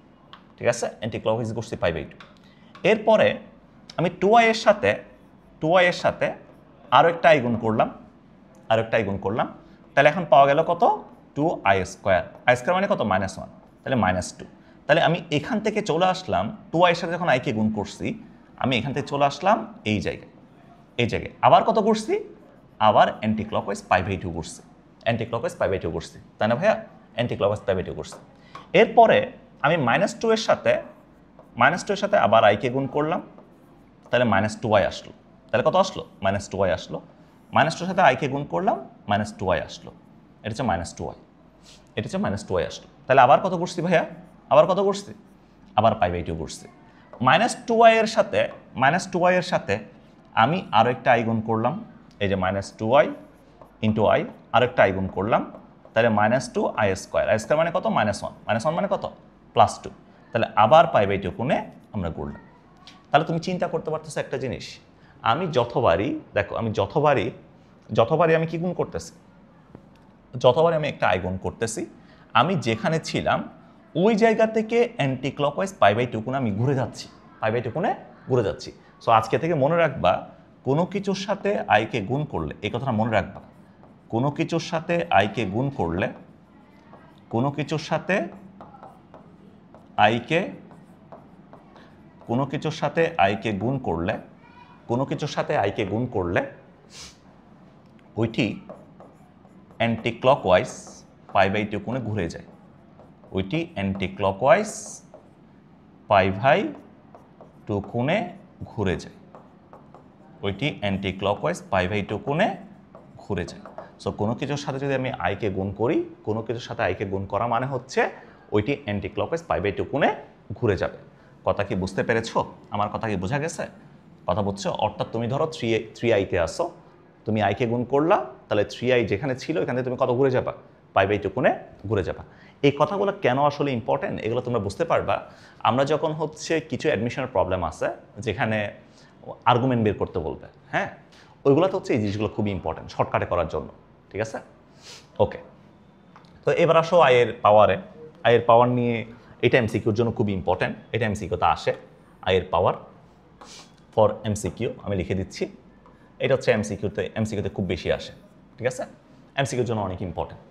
ঠিক আছে? অ্যান্টি ক্লকওয়াইজ ঘুরছি π/2। এরপরে আমি 2i এর সাথে আরও একটা আই গুণ করলাম, তাহলে এখন পাওয়া গেল কত? 2i², মানে কত? -1, তাহলে -2। তাহলে আমি এখান থেকে চলে আসলাম 2i এর সাথে যখন আইকে গুণ করছি, আমি এখান থেকে চলে আসলাম এই জায়গায়, আবার কত ঘুরছি? আবার অ্যান্টি ক্লকওয়াইজ π/2 ঘুরছি, তাই না ভাইয়া? অ্যান্টি ক্লকওয়াইজ π/2 ঘুরছি। এরপরে আমি -2 এর সাথে আবার আইকে গুণ করলাম, তাহলে -2i আসলো। তাহলে কত আসলো? -2i আসলো। -2 এর সাথে আইকে গুণ করলাম, -2i আসলো। এটা হচ্ছে -2i আসলো। তাহলে আবার কত ঘুরছি ভাইয়া? আবার π/2 ঘুরছি। -2i এর সাথে আমি আরও একটা আই গুণ করলাম, এই যে -2i × i, আরেকটা আই গুণ করলাম, তাহলে -2i², মানে কত? -1, মানে কত? +2। তাহলে আবার π/2 কোণে আমরা ঘুরলাম। তাহলে তুমি চিন্তা করতে পারতেছো একটা জিনিস, আমি যতবারই আমি কি গুণ করতেছি? যতবারই আমি একটা আই গুণ করতেছি, আমি যেখানে ছিলাম ওই জায়গা থেকে অ্যান্টি ক্লকওয়াইজ π/2 কোণে আমি ঘুরে যাচ্ছি। সো আজকে থেকে মনে রাখবা, কোনো কিছুর সাথে আইকে গুণ করলে, এই কথাটা মনে রাখবা, কোনো কিছুর সাথে আইকে গুণ করলে ওইটি অ্যান্টি ক্লকওয়াইজ π/2 কোণে ঘুরে যায়, সো কোনো কিছুর সাথে যদি আমি আইকে গুণ করি, কোনো কিছুর সাথে আইকে গুণ করা মানে হচ্ছে ওইটি অ্যান্টি ক্লকওয়াইজ π/2 কোণে ঘুরে যাবে। কথা কি বুঝতে পেরেছো? আমার কথা কি বোঝা গেছে? কথা বুঝছো? অর্থাৎ তুমি ধরো 3i-তে আসো, তুমি আইকে গুণ করলা, তাহলে 3i যেখানে ছিল এখান থেকে তুমি কত ঘুরে যাবা? π/2 কোণে ঘুরে যাবা। এই কথাগুলো কেন আসলে ইম্পর্টেন্ট এগুলো তোমরা বুঝতে পারবা আমরা যখন হচ্ছে কিছু অ্যাডমিশনের প্রবলেম আছে যেখানে আর্গুমেন্ট বের করতে বলবে, হ্যাঁ, ওইগুলোতে হচ্ছে এই জিনিসগুলো খুবই ইম্পর্টেন্ট শর্টকাটে করার জন্য, ঠিক আছে? ওকে, তো এবার আসো আয়ের পাওয়ার নিয়ে। এটা এমসিকিউর জন্য খুবই ইম্পর্টেন্ট, এটা এমসিকিউতে আসে। আয়ের পাওয়ার ফর এমসিকিউ আমি লিখে দিচ্ছি, এটা হচ্ছে এমসিকিউতে খুব বেশি আসে, ঠিক আছে? এমসিকিউর জন্য অনেক ইম্পর্টেন্ট।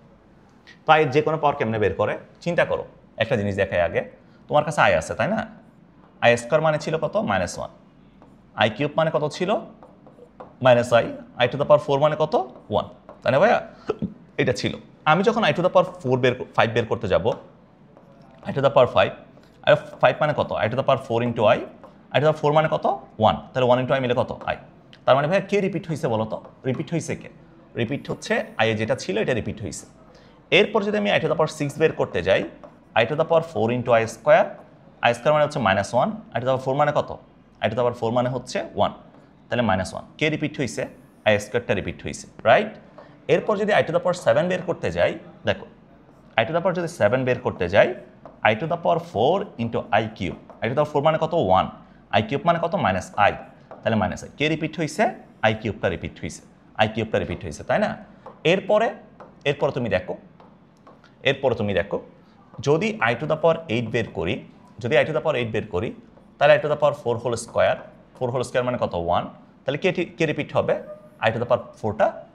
তো আয়ের যে কোনো পাওয়ার কেমনে বের করে চিন্তা করো। একটা জিনিস দেখায় আগে, তোমার কাছে আয় আছে, তাই না? i² মানে ছিল কত? -1। i³ মানে কত ছিল? -i², মানে কত? 1, তাই না ভাইয়া? এটা ছিল। আমি যখন i⁴ বের করতে যাব, i⁵ মানে কত? i⁴ × i, i⁴ মানে কত? 1, তাহলে 1 × i মিলে কত? i। তার মানে ভাইয়া কে রিপিট হয়েছে বলো তো? রিপিট হয়েছে কে? রিপিট হচ্ছে আয়ে যেটা ছিল এটা রিপিট হয়েছে। এরপর যদি আমি i⁴ বের করতে যাই, i⁴ × i², মানে হচ্ছে -1, i⁴ মানে কত? i⁴ মানে হচ্ছে 1, তাহলে -1। কে রিপিট হয়েছে? i²টা রিপিট হয়েছে, রাইট? এরপর যদি i⁴ বের করতে যাই, দেখো i⁴ যদি 7 বের করতে যাই, i⁴ × i³, i⁴ মানে কত? 1, i³ মানে কত? -i, তাহলে -i। কে রিপিট হয়েছে? i³ রিপিট হয়েছে, তাই না? এরপরে তুমি দেখো, যদি i⁴ বের করি, তাহলে i⁴ মানে কত? 1, তাহলে কে রিপিট হবে? i⁴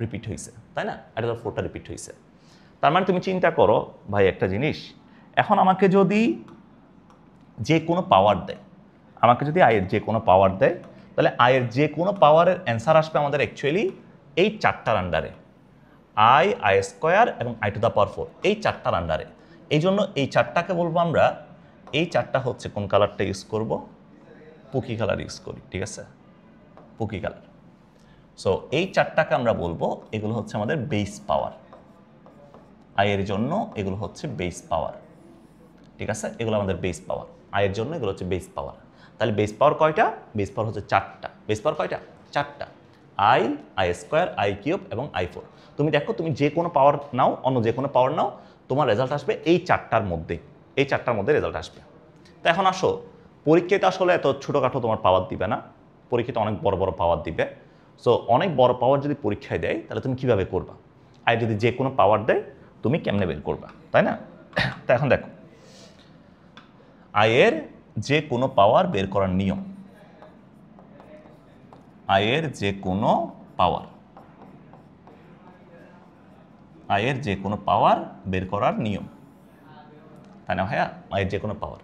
রিপিট হয়েছে, তাই না? i⁴ রিপিট হয়েছে। তার মানে তুমি চিন্তা করো ভাই একটা জিনিস, এখন আমাকে যদি যে কোনো পাওয়ার দেয়, আয়ের যে কোনো পাওয়ার দেয়, তাহলে আয়ের যে কোনো পাওয়ারের অ্যান্সার আসবে আমাদের অ্যাকচুয়ালি এই চারটার আন্ডারে, i² এবং i⁴, এই চারটার আন্ডারে। এই জন্য এই চারটাকে বলবো আমরা, এই চারটা হচ্ছে কোন কালারটা ইউজ করব? পুকি কালার ইউজ করি, ঠিক আছে? পুকি কালার। সো এই চারটাকে আমরা বলবো এগুলো হচ্ছে আমাদের বেস পাওয়ার। আয়ের জন্য এগুলো হচ্ছে বেস পাওয়ার, ঠিক আছে? এগুলো আমাদের বেস পাওয়ার। আয়ের জন্য এগুলো হচ্ছে বেস পাওয়ার। তাহলে বেস পাওয়ার কয়টা? বেস পাওয়ার হচ্ছে চারটা। বেস পাওয়ার কয়টা? চারটা। i² i³ এবং i⁴। তুমি দেখো, তুমি যে কোনো পাওয়ার নাও, অন্য যে কোনো পাওয়ার নাও, তোমার রেজাল্ট আসবে এই চারটার মধ্যে, এই 4টার মধ্যে রেজাল্ট আসবে। তো এখন আসো, পরীক্ষাতে আসলে এত ছোটোখাটো তোমার পাওয়ার দিবে না, পরীক্ষাতে অনেক বড় বড় পাওয়ার দিবে। সো অনেক বড় পাওয়ার যদি পরীক্ষায় দেয় তাহলে তুমি কীভাবে করবা, আর যদি যে কোনো পাওয়ার দেয় তুমি কেমনে বের করবা, তাই না? তো এখন দেখো, আয়ের যে কোনো পাওয়ার বের করার নিয়ম, আয়ের যে কোনো পাওয়ার, আয়ের যে কোনো পাওয়ার বের করার নিয়ম, তাই না ভাইয়া? আয়ের যে কোনো পাওয়ার,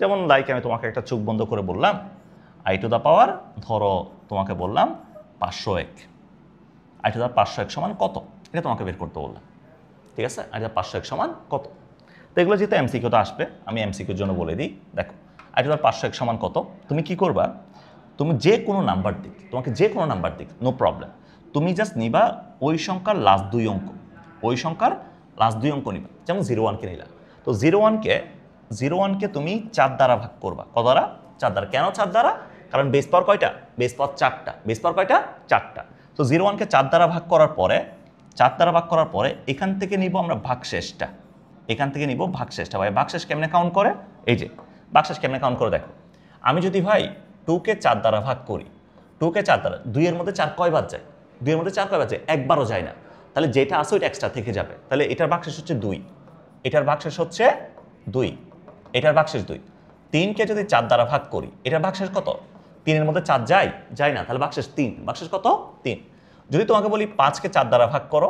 যেমন লাইক আমি তোমাকে একটা চোখ বন্ধ করে বললাম আই টু দ্য পাওয়ার, ধরো তোমাকে বললাম 501, আই টু দ্য 501 সমান কত, এটা তোমাকে বের করতে বললাম, ঠিক আছে? আই টু দ্য 501 সমান কত। তো এগুলো যেহেতু এমসিকিউতে আসবে, আমি এমসিকিউর জন্য বলে দিই। দেখো, আই টু দ্য 501 সমান কত, তুমি কি করবা, তুমি যে কোনো নাম্বার দিক, তোমাকে যে কোনো নাম্বার দিক, নো প্রবলেম, তুমি জাস্ট নিবা ওই সংখ্যার লাস্ট 2 অঙ্ক, ওই সংখ্যার লাস্ট 2 অঙ্ক নিবা। যেমন 01কে নিলা, তো 01কে তুমি 4 দ্বারা ভাগ করবা। কত দ্বারা? 4 দ্বারা। কেন 4 দ্বারা? কারণ বেস পাওয়ার কয়টা? বেস পাওয়ার 4টা। বেস পাওয়ার কয়টা? 4টা। তো 01কে 4 দ্বারা ভাগ করার পরে, 4 দ্বারা ভাগ করার পরে এখান থেকে নিব আমরা ভাগশেষটা, এখান থেকে নিব ভাগশেষটা। ভাই ভাগশেষ কেমনে কাউন্ট করে? এই যে ভাগশেষ কেমনে কাউন্ট করে দেখো, আমি যদি ভাই 2কে 4 দ্বারা ভাগ করি, 2কে 4 দ্বারা, 2 এর মধ্যে 4 কয়বার যায়? 2 এর মধ্যে 4 কয়বার যায়? একবারও যায় না। তাহলে যেটা আছে ওইটা এক্সট্রা থেকে যাবে। তাহলে এটার ভাগশেষ হচ্ছে 2, এটার ভাগশেষ হচ্ছে 2, এটার ভাগশেষ 2। 3কে যদি 4 দ্বারা ভাগ করি, এটার ভাগশেষ কত? 3 এর মধ্যে 4 যায়? যায় না। তাহলে ভাগশেষ 3, ভাগশেষ কত? 3। যদি তোমাকে বলি 5কে 4 দ্বারা ভাগ করো,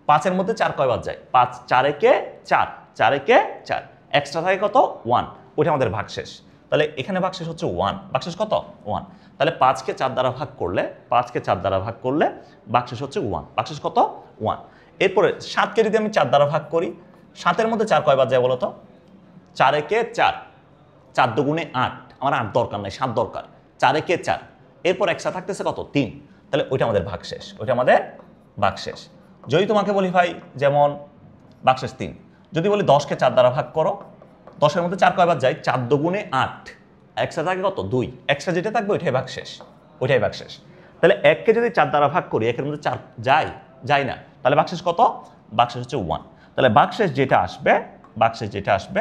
5 এর মধ্যে 4 কয়বার যায়? 5, 4 একে 4, 4 একে 4, এক্সট্রা থাকে কত? 1, ওইটা আমাদের ভাগশেষ। তাহলে এখানে ভাগশেষ হচ্ছে 1, ভাগশেষ কত? 1। তাহলে 5কে 4 দ্বারা ভাগ করলে, 5কে 4 দ্বারা ভাগ করলে ভাগশেষ হচ্ছে 1, ভাগশেষ কত? 1। এরপরে 7কে যদি আমি 4 দ্বারা ভাগ করি, 7-এর মধ্যে 4 কয়বার যায় বলো তো? 4 একে 4, 4 দুগুণে 8, আমার 8 দরকার নাই, 7 দরকার। 4 একে 4, এরপর এক্সট্রা থাকতেছে কত? 3। তাহলে ওইটা আমাদের ভাগশেষ, ওইটা আমাদের ভাগশেষ। যদি তোমাকে বলি ভাই যেমন ভাগশেষ 3, যদি বলি 10কে 4 দ্বারা ভাগ করো, 10-এর মধ্যে 4 কয়বার যায়? 4 দুগুণে 8, এক্সট্রা থাকে কত? 2, এক্সট্রা যেটা থাকবে ওইটাই ভাগশেষ, ওইটাই ভাগশেষ। তাহলে 1কে যদি 4 দ্বারা ভাগ করি, 1-এর মধ্যে 4 যায়? যায় না। তাহলে ভাগশেষ কত? ভাগশেষ হচ্ছে 1। তাহলে ভাগশেষ যেটা আসবে, ভাগশেষ যেটা আসবে,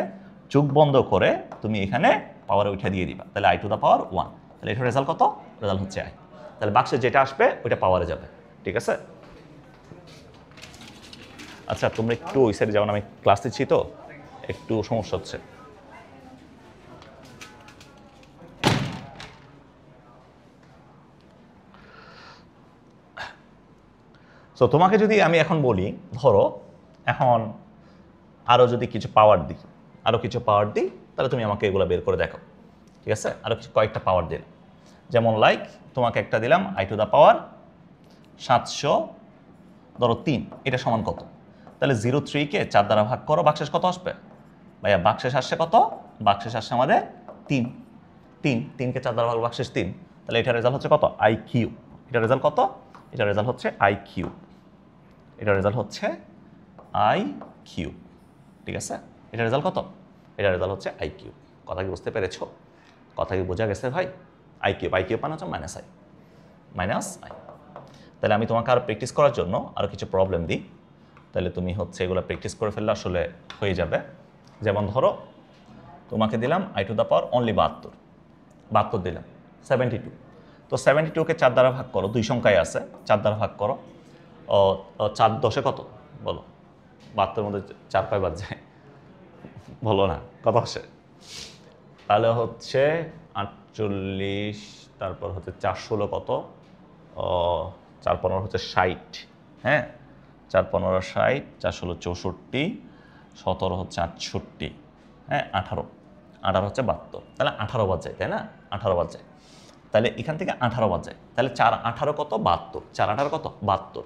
চোখ বন্ধ করে তুমি এখানে পাওয়ারে উঠে দিয়ে দিবা। তাহলে আই টু দ্য পাওয়ার 1। তাহলে এটার রেজাল্ট কত? রেজাল্ট হচ্ছে আই। তাহলে ভাগশেষ যেটা আসবে ওইটা পাওয়ারে যাবে, ঠিক আছে? আচ্ছা, তোমরা একটু ওই সাইডে যাও না, আমি ক্লাস দিচ্ছি তো একটু সমস্যা হচ্ছে। সো তোমাকে যদি আমি এখন বলি, ধরো এখন আরও যদি কিছু পাওয়ার দিই, আরও কিছু পাওয়ার দিই, তাহলে তুমি আমাকে এগুলো বের করে দেখো, ঠিক আছে? আরও কিছু কয়েকটা পাওয়ার দিলাম, যেমন লাইক তোমাকে একটা দিলাম আই টু দ্য পাওয়ার 703, এটা সমান কত? তাহলে 03কে 4 দ্বারা ভাগ করো, ভাগশেষ কত আসবে? ভাইয়া ভাগশেষ আসছে কত? ভাগশেষ আসছে আমাদের 3, 3কে 4 দ্বারা ভাগ, ভাগশেষ 3। তাহলে এটার রেজাল্ট হচ্ছে কত? I cube. এটার রেজাল্ট কত? এটার রেজাল্ট হচ্ছে আই কিউব, এটার রেজাল্ট হচ্ছে আই কিউব, ঠিক আছে? এটার রেজাল্ট কত? এটার রেজাল্ট হচ্ছে আই কিউব। কথা কি বুঝতে পেরেছো? কথা কি বোঝা গেছে ভাই? আই কিউব, আই কিউব মানে হচ্ছে মাইনাস আই, মাইনাস আই। তাহলে আমি তোমাকে আরও প্র্যাকটিস করার জন্য আরও কিছু প্রবলেম দিই, তাহলে তুমি হচ্ছে এগুলো প্র্যাকটিস করে ফেললে আসলে হয়ে যাবে। যেমন ধরো তোমাকে দিলাম I to the power only 72, 72 দিলাম 72। তো 72কে 4 দ্বারা ভাগ করো, 2 সংখ্যায় আছে, 4 দ্বারা ভাগ করো। 4 10-এ কত বলো? 72-এর মধ্যে 4 কয়বার যায় বলো না, কত আসে? তাহলে হচ্ছে 48, তারপর হচ্ছে 4-16 কত? 4-15 হচ্ছে 60, হ্যাঁ, 4-15 60, 4-16 64, 17 হচ্ছে 68, হ্যাঁ, 18 হচ্ছে 72। তাহলে 18 বার যায়, তাই না? 18 বার যায়। তাহলে এখান থেকে 18 বার যায়, তাহলে 4-18 কত? 72, 4-18 কত? 72।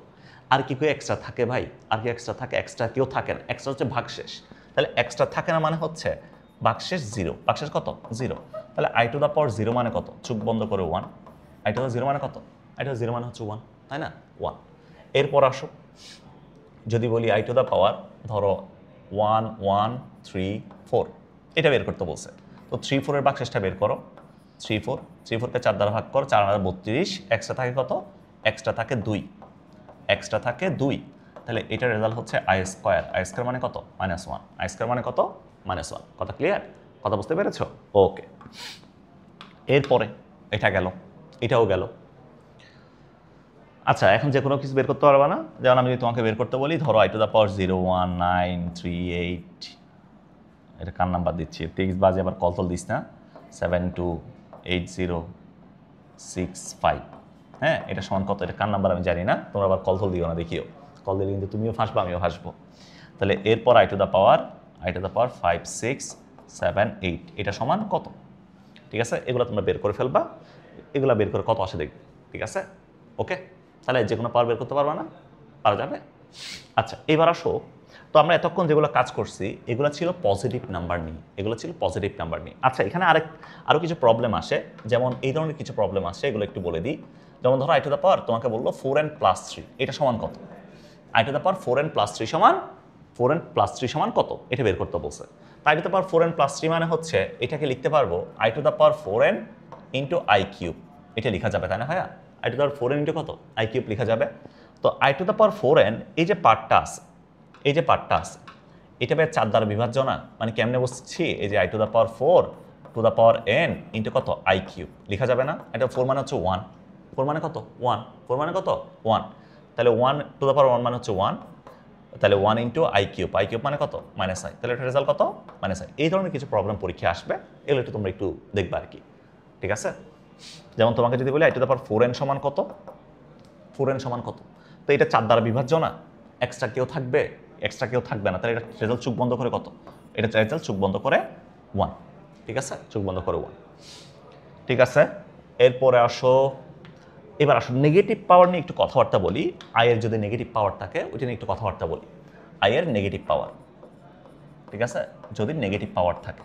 আর কি কেউ এক্সট্রা থাকে ভাই? আর কি এক্সট্রা থাকে? এক্সট্রা কেউ থাকে না, এক্সট্রা হচ্ছে ভাগশেষ। তাহলে এক্সট্রা থাকে না মানে হচ্ছে ভাগশেষ 0, ভাগশেষ কত? 0। তাহলে আই টু দ্য পাওয়ার 0 মানে কত? চোখ বন্ধ করে 1। আই টু দ্য 0 মানে কত? আই টু দ্য 0 মানে হচ্ছে 1, তাই না? 1। এরপর আসো, যদি বলি আই টু দ্য পাওয়ার ধরো 1 1 3 4, এটা বের করতে বলছে। তো 3 4-এর ভাগশেষটা বের করো। 3 4কে 4 দ্বারা ভাগ করো, 4 আর 32, এক্সট্রা থাকে কত? এক্সট্রা থাকে 2, এক্সট্রা থাকে 2। তাহলে এটার রেজাল্ট হচ্ছে আই স্কোয়ার। আই স্কোয়ার মানে কত? -1। আই স্কোয়ার মানে কত? -1। কথা ক্লিয়ার? কথা বুঝতে পেরেছ? ওকে, এরপরে এটা গেল, এটাও গেল। আচ্ছা, এখন যে কোনো কিছু বের করতে পারবা না? যেমন আমি যদি তোমাকে বের করতে বলি, ধরো i টু দ্য পাওয়ার 01938, এটা কার নাম্বার দিচ্ছি? টেক্সট বাজে আবার কল দিস না, 728065। হ্যাঁ, এটা সমান কত? এটা কার নাম্বার আমি জানি না, তোমরা আবার কল দিও না, দেখিও। কল দিলে কিন্তু তুমিও ফাঁসবা, আমিও ফাঁসবো। তাহলে এরপর i টু দ্য পাওয়ার 5678, এটা সমান কত? ঠিক আছে, এগুলো তোমরা বের করে ফেলবা, এগুলো বের করে কত আসে দেখবে। ঠিক আছে, ওকে। তাহলে যে কোনো পাওয়ার বের করতে পারবা না? পারা যাবে। আচ্ছা, এবার আসো, তো আমরা এতক্ষণ যেগুলো কাজ করছি এগুলো ছিল পজিটিভ নাম্বার নিয়ে, এগুলো ছিল পজিটিভ নাম্বার নিয়ে। আচ্ছা, এখানে আরও কিছু প্রবলেম আসে, যেমন এই ধরনের কিছু প্রবলেম আসে, এগুলো একটু বলে দিই। যেমন ধরো i টু দ্য পাওয়ার তোমাকে বললো 4n + 3, এটা সমান কত? i to the power 4n + 3 সমান, 4n + 3 সমান কত? এটা বের করতে বলছে। তাই i to the power 4n + 3 মানে হচ্ছে এটাকে লিখতে পারবো i to the power 4n × i³, এটা লেখা যাবে, তাই না ভাইয়া? i to the power 4n × কত? i³ লেখা যাবে। তো i to the power 4n, এই যে পার্টটা আছে, এই যে পার্টটা আছে, এটা বেশ 4 দ্বারা বিভাজ্য না? মানে কেমনে বসছি, এই যে i to the power 4 to the power n × কত? i³ লেখা যাবে না? এটা 4 মানে হচ্ছে 1, 4 মানে কত? 1, 4 মানে কত? 1। তাহলে 1 টু দ্য পাওয়ার 1 মানে হচ্ছে 1, তাহলে 1 × i³ মানে কত? -i। তাহলে এটা রেজাল্ট কত? -i। এই ধরনের কিছু প্রবলেম পরীক্ষা আসবে, এগুলো একটু তোমরা একটু দেখবা আর কি। ঠিক আছে, যেমন তোমাকে যদি বলি i to the power 4n সমান কত? 4n সমান কত? তো এটা 4 দ্বারা বিভাজ্য না? এক্সট্রা কেউ থাকবে? এক্সট্রা কেউ থাকবে না, তাহলে এটা রেজাল্ট চোখ বন্ধ করে কত? এটা রেজাল্ট চোখ বন্ধ করে 1। ঠিক আছে, চোখ বন্ধ করে 1। ঠিক আছে, এরপরে আসো, এবার আসো নেগেটিভ পাওয়ার নিয়ে একটু কথাবার্তা বলি। আয়ের যদি নেগেটিভ পাওয়ার থাকে ওইটা নিয়ে একটু কথাবার্তা বলি। আয়ের নেগেটিভ পাওয়ার, ঠিক আছে, যদি নেগেটিভ পাওয়ার থাকে,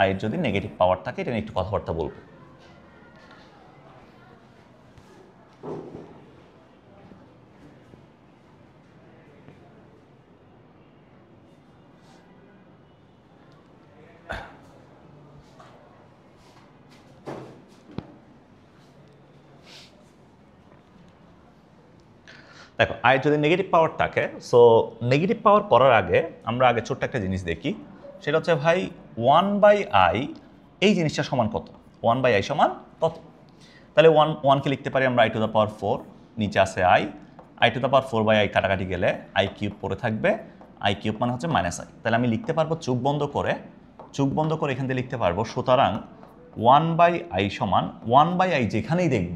আয়ের যদি নেগেটিভ পাওয়ার থাকে, এটা নিয়ে একটু কথাবার্তা বলবো। দেখো, আয়ের যদি নেগেটিভ পাওয়ার থাকে, সো নেগেটিভ পাওয়ার করার আগে আমরা আগে ছোট্ট একটা জিনিস দেখি, সেটা হচ্ছে ভাই 1/i, এই জিনিসটা সমান কত? 1/i সমান কত? তাহলে 1কে লিখতে পারি আমরা i টু দ্য পাওয়ার 4, নিচে আছে i to the power 4/i কাটাকাটি গেলে i³ পড়ে থাকবে, i³ মানে হচ্ছে -i। তাহলে আমি লিখতে পারবো চোখ বন্ধ করে, এখান থেকে লিখতে পারবো, সুতরাং 1/i সমান 1/i যেখানেই দেখব,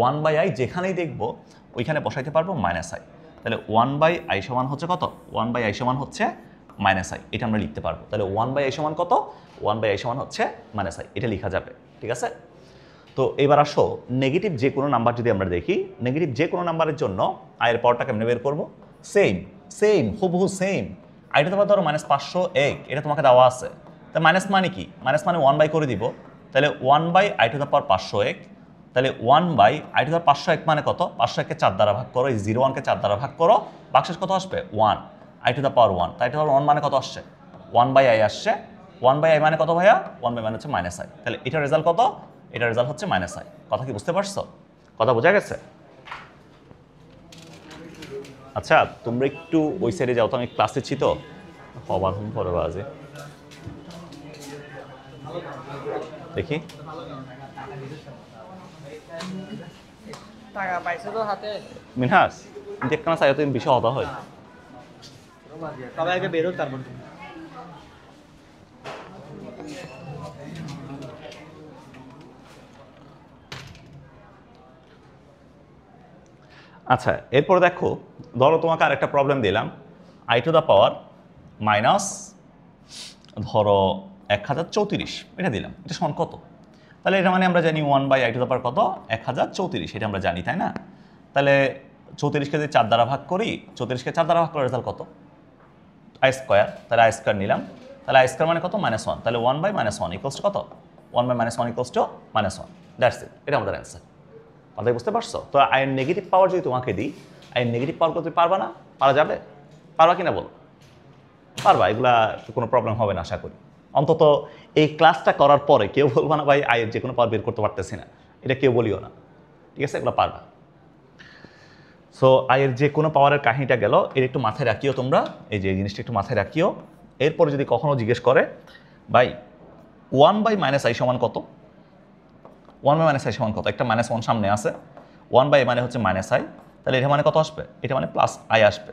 1/i যেখানেই দেখব ওইখানে বসাইতে পারবো -i। তাহলে 1/i সমান হচ্ছে কত? 1/i সমান হচ্ছে -i, এটা আমরা লিখতে পারবো। তাহলে 1/i সমান কত? 1/i সমান হচ্ছে -i, এটা লেখা যাবে। ঠিক আছে, তো এবার আসো, নেগেটিভ যে কোনো নাম্বার যদি আমরা দেখি, নেগেটিভ যে কোনো নাম্বারের জন্য আয়ের পাওয়ারটা কেমনে বের করবো? সেম হুবহু same. i to the power ধরো -501, এটা তোমাকে দেওয়া আছে। তা মাইনাস মানে কি? মাইনাস মানে 1/, করে দিব। তাহলে 1/i টু দ্য পাওয়ার 501, তাহলে 1/i টু দ্য পাওয়ার 501 মানে কত? 501কে 4 দ্বারা ভাগ করো, এই 01কে 4 দ্বারা ভাগ করো, বাক্সেস কত আসবে? 1, i টু দ্য পাওয়ার 1। তাই টু দ্য পাওয়ার 1 মানে কত আসছে? 1/i আসছে। 1/i মানে কত ভাইয়া? 1/i মানে হচ্ছে -i। তাহলে এটার রেজাল্ট কত? এটার রেজাল্ট হচ্ছে -i। কথা কি বুঝতে পারছো? কথা বোঝা গেছে? আচ্ছা, তোমরা একটু ওই সাইডে যাও তো, আমি ক্লাসে ছি তো, হবার হুম পরে বাজে দেখি। টাকা পাইছো তো হাতে? মিনহাস, দেখ না চাই তো বিষয় হতা হয়। সবাই আগে বেরো, তারপর আচ্ছা, এরপর দেখো, ধরো তোমাকে আরেকটা প্রবলেম দিলাম, i to the power minus ধরো 1034, এটা দিলাম, এটা সমান কত? তাহলে এটা মানে আমরা জানি 1/i টু দ্য পাওয়ার কত? 1034, এটা আমরা জানি, তাই না? তাহলে 34কে যদি 4 দ্বারা ভাগ করি, 34কে 4 দ্বারা ভাগ করার রেজাল্ট কত? i², তাহলে i² নিলাম, তাহলে i² মানে কত? -1। তাহলে 1/-1 ইকুয়ালস টু কত? 1/-1 ইকুয়ালস টু -1। দ্যাটস ইট, এটা আমাদের অ্যান্সার। কথাই বুঝতে পারছো? তো আয়ের নেগেটিভ পাওয়ার যদি তোমাকে দিই, আয়ের নেগেটিভ পাওয়ার করতে পারবা না? পারা যাবে? পারবা কিনা বলো? পারবা, এগুলা কোনো প্রবলেম হবে না আশা করি। অন্তত এই ক্লাসটা করার পরে কেউ বলবা না ভাই আয়ের যে কোনো পাওয়ার বের করতে পারতেছি না, এটা কেউ বলিও না। ঠিক আছে, এগুলো পারবা। সো আয়ের যে কোনো পাওয়ারের কাহিনীটা গেল, এর একটু মাথায় রাখিও তোমরা, এই যে জিনিসটা একটু মাথায় রাখিও। এরপরে যদি কখনো জিজ্ঞেস করে ভাই 1/-i সমান কত, 1/-i সমান কত, একটা -1 সামনে আছে, 1/i মানে হচ্ছে -i, তাহলে এটা মানে কত আসবে, এটা মানে +i আসবে,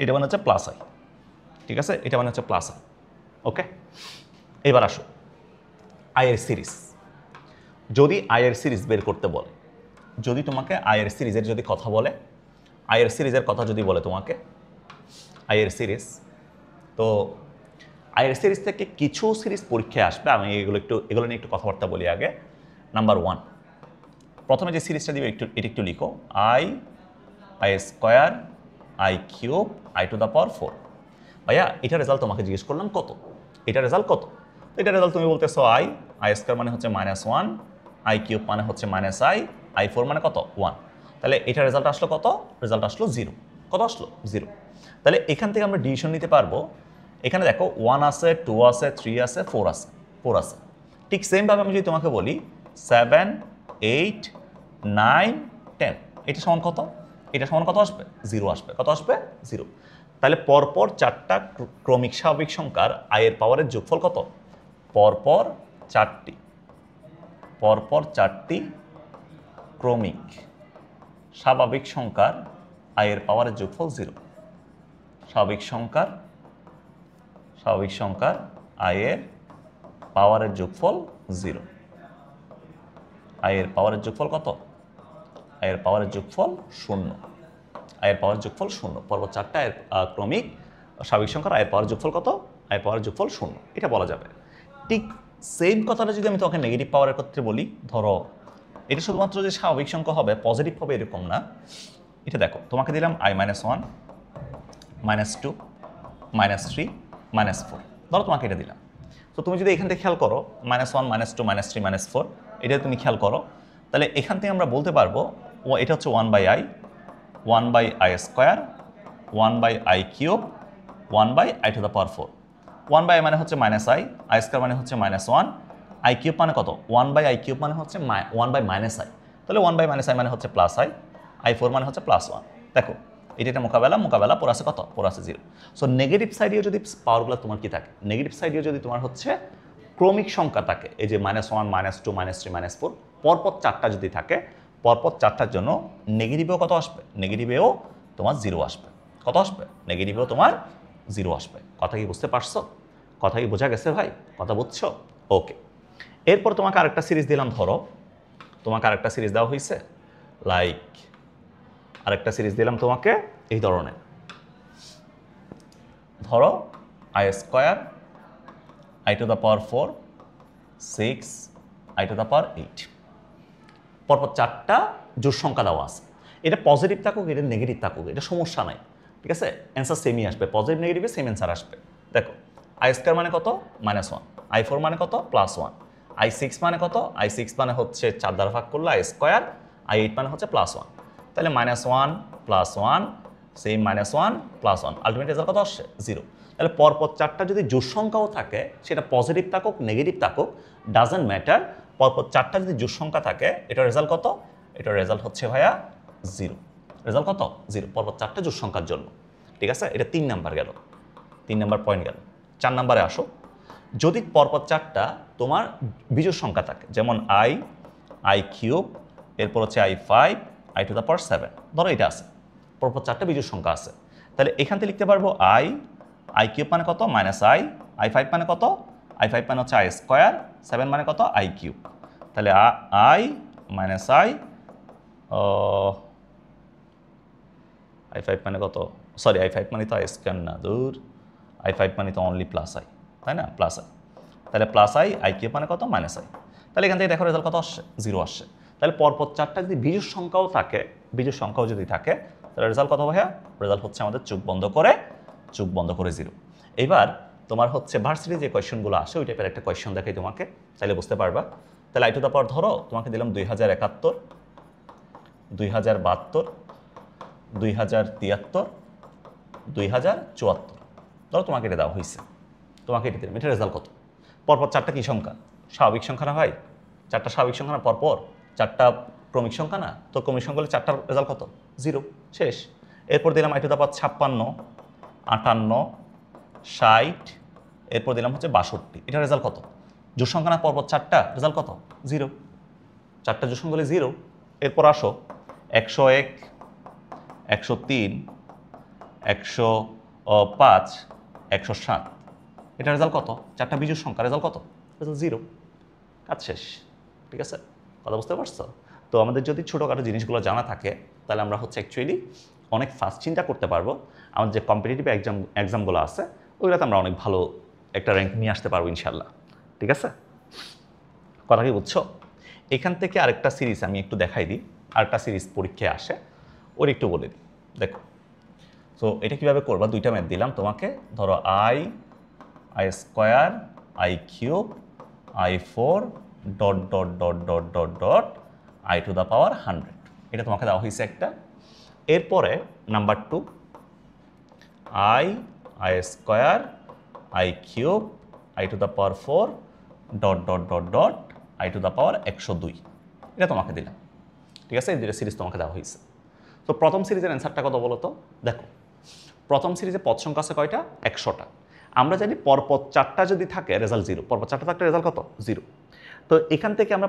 এটা মানে হচ্ছে +i, ঠিক আছে, এটা মানে হচ্ছে +i। ওকে, এবার আসো আয়ের সিরিজ। যদি আয়ের সিরিজ বের করতে বলে, যদি তোমাকে আয়ের সিরিজের যদি কথা বলে, আয়ের সিরিজের কথা যদি বলে তোমাকে, আয়ের সিরিজ, তো আয়ের সিরিজ থেকে কিছু সিরিজ পরীক্ষায় আসবে, আমি এগুলো নিয়ে একটু কথাবার্তা বলি আগে। নাম্বার 1, প্রথমে যে সিরিজটা দিবে এটা একটু লিখো, i² i³ i⁴। ভাইয়া এটা রেজাল্ট তোমাকে জিজ্ঞেস করলাম কত, এটা রেজাল্ট কত, এটা রেজাল্ট তুমি বলতেছো i² মানে হচ্ছে -1, i³ মানে হচ্ছে -i, i⁴ মানে কত 1, তাহলে এটা রেজাল্ট আসলো কত, রেজাল্ট আসলো 0। কত আসলো 0। তাহলে এখান থেকে আমরা ডিসিশন নিতে পারবো, এখানে দেখো 1 আছে, 2 আছে, 3 আছে, 4 আছে, 4 আছে। ঠিক সেমভাবে আমি যদি তোমাকে বলি 7 8 9 10, এটা সমান কত, এটা সমান কত আসবে 0 আসবে, কত আসবে 0। তাহলে পরপর 4টা ক্রমিক স্বাভাবিক সংখ্যার আয়ের পাওয়ারের যোগফল কত, পরপর 4টি ক্রমিক স্বাভাবিক সংখ্যার আয়ের পাওয়ারের যোগফল 0। স্বাভাবিক সংখ্যার আয়ের পাওয়ারের যোগফল 0। আয়ের পাওয়ারের যোগফল কত, আয়ের পাওয়ারের যোগফল 0। আয়ের পাওয়ার যোগফল 0। পরপর 4টা আয়ের ক্রমিক স্বাভাবিক সংখ্যার আয়ের পাওয়ার যোগফল কত, আয়ের পাওয়ার যোগফল 0, এটা বলা যাবে। ঠিক সেম কথাটা যদি আমি তোমাকে নেগেটিভ পাওয়ারের ক্ষেত্রে বলি, ধরো এটা শুধুমাত্র যে স্বাভাবিক সংখ্যা হবে, পজিটিভ হবে এরকম না। এটা দেখো, তোমাকে দিলাম i-1 -2 -3 -4, ধরো তোমাকে এটা দিলাম। তো তুমি যদি এখান থেকে খেয়াল করো -1 -2 -3 -4, এটা তুমি খেয়াল করো, তাহলে এখান থেকে আমরা বলতে পারবো এটা হচ্ছে 1/i, 1/i², 1/i³ 1/i⁴। 1/i মানে হচ্ছে -i, i² মানে হচ্ছে -1, i³ মানে কত, 1/i³ মানে হচ্ছে 1/-i, তাহলে 1/-i মানে হচ্ছে +i, i⁴ মানে হচ্ছে +1। দেখো এটা মোকাবেলা পর আছে কত, পর আছে 0। সো নেগেটিভ সাইডেও যদি পাওয়ারগুলো তোমার কি থাকে, নেগেটিভ সাইডেও যদি তোমার হচ্ছে ক্রমিক সংখ্যা থাকে, এই যে -1 -2 -3 -4, পরপর 4টা যদি থাকে, পরপর 4টার জন্য নেগেটিভেও কত আসবে, নেগেটিভেও তোমার 0 আসবে। কত আসবে, নেগেটিভেও তোমার 0 আসবে। কথা কি বুঝতে পারছো, কথা কি বোঝা গেছে ভাই, কথা বুঝছো? ওকে, এরপর তোমাকে আরেকটা সিরিজ দিলাম, ধরো তোমাকে আরেকটা সিরিজ দেওয়া হয়েছে, লাইক আরেকটা সিরিজ দিলাম তোমাকে এই ধরনের, ধরো i² i⁴ 6 i⁴, পরপর 4টা জোড় সংখ্যা দেওয়া আছে। এটা পজিটিভ থাকুক, এটা নেগেটিভ থাকুক, এটা সমস্যা নাই, ঠিক আছে, অ্যান্সার সেমই আসবে, পজিটিভ নেগেটিভে সেম অ্যান্সার আসবে। দেখো i² মানে কত, -1, i⁴ মানে কত, +1, i6 মানে কত, i6 মানে হচ্ছে 4 দ্বারা ভাগ করলে i², i8 মানে হচ্ছে +1, তাহলে -1 +1 সেম -1 +1, আলটিমেট রেজাল্ট কত আসছে 0। তাহলে পরপর 4টা যদি জোড় সংখ্যাও থাকে, সেটা পজিটিভ থাকুক নেগেটিভ থাকুক, ডাজেন্ট ম্যাটার, পরপর 4টা যদি জোড় সংখ্যা থাকে, এটার রেজাল্ট কত, এটার রেজাল্ট হচ্ছে ভাইয়া 0। রেজাল্ট কত 0, পরপর 4টা জোড় সংখ্যার জন্য, ঠিক আছে। এটা 3 নাম্বার গেল, 3 নাম্বার পয়েন্ট গেল। 4 নাম্বারে আসো, যদি পরপর 4টা তোমার বিজোড় সংখ্যা থাকে, যেমন i³ এরপর হচ্ছে i5 i⁴, ধরো এটা আছে, পরপর 4টা বিজোড় সংখ্যা আছে, তাহলে এখান থেকে লিখতে পারবো i³ মানে কত, -i, i5 মানে কত, i5 মানে হচ্ছে i², 7 মানে কত, i³, তাহলে i i5 মানে কত, সরি i5 মানে তো i² না, দূর, i5 মানে তো অনলি +i, তাই না, +i, তাহলে +i, i³ মানে কত, -i, তাহলে এখান থেকে দেখো রেজাল্ট কত আসছে, 0 আসছে। তাহলে পরপর 4টা যদি বিজোড় সংখ্যাও থাকে, বিজোড় সংখ্যাও যদি থাকে, তাহলে রেজাল্ট কত ভাইয়া, রেজাল্ট হচ্ছে আমাদের চোখ বন্ধ করে 0। এবার তোমার হচ্ছে ভার্সিটি যে কোয়েশ্চেনগুলো আসে, ওই টাইপের একটা কোয়েশ্চেন দেখাই তোমাকে, তাহলে বুঝতে পারবা। তাহলে i⁴ ধরো তোমাকে দিলাম 2071 2072 2073 2074, ধরো তোমাকে এটা দেওয়া হয়েছে, তোমাকে এটা দিলাম, এটা রেজাল্ট কত, পরপর 4টা কি সংখ্যা, স্বাভাবিক সংখ্যা না ভাই, 4টা স্বাভাবিক সংখ্যা না, পরপর 4টা ক্রমিক সংখ্যা না, তো ক্রমিক সংখ্যা হলে 4টার রেজাল্ট কত, 0, শেষ। এরপর দিলাম i⁴ 56 58 60, এরপর দিলাম হচ্ছে 62। এটা রেজাল্ট কত? জোড় সংখ্যা না পরপর চারটা, রেজাল্ট কত? 0। চারটা জোড় সংখ্যা হলে 0। এরপর আসো 101, 103, 105, 107। এটা রেজাল্ট কত? চারটা বিজোড় সংখ্যা, রেজাল্ট কত? রেজাল্ট 0। কাজ শেষ। ঠিক আছে, কথা বুঝতে পারছো? তো আমাদের যদি ছোটোখাটো জিনিসগুলো জানা থাকে তাহলে আমরা হচ্ছে অ্যাকচুয়ালি অনেক ফাস্ট চিন্তা করতে পারবো। আমাদের যে কম্পিটিটিভ এক্সামগুলো আছে ওইগুলোতে আমরা অনেক ভালো একটা র্যাঙ্ক নিয়ে আসতে পারবো ইনশাল্লাহ। ঠিক আছে, কথা কি বুঝছো? এখান থেকে আরেকটা সিরিজ আমি একটু দেখাই দিই। আরেকটা সিরিজ পরীক্ষায় আসে, ওর একটু বলে দিই। দেখো, সো এটা কীভাবে করবা, দুইটা ম্যাথ দিলাম তোমাকে। ধরো I square, I cube, I4 dot dot dot dot dot dot I to the power 100। এটা তোমাকে দেওয়া হয়েছে একটা। এরপরে number 2 I square, I cube, I to the power 4 dot dot dot dot I to the power 102। এটা তোমাকে দিলাম। ঠিক আছে, এই দুটো সিরিজ তোমাকে দেওয়া হয়েছে। তো প্রথম সিরিজের অ্যান্সারটা কত বলো তো? দেখো, প্রথম সিরিজে পদ সংখ্যা আছে কয়টা? 100টা। আমরা জানি পরপর চারটা যদি থাকে রেজাল্ট 0। পরপর চারটা থাকলে রেজাল্ট কত? 0। তো এখান থেকে আমরা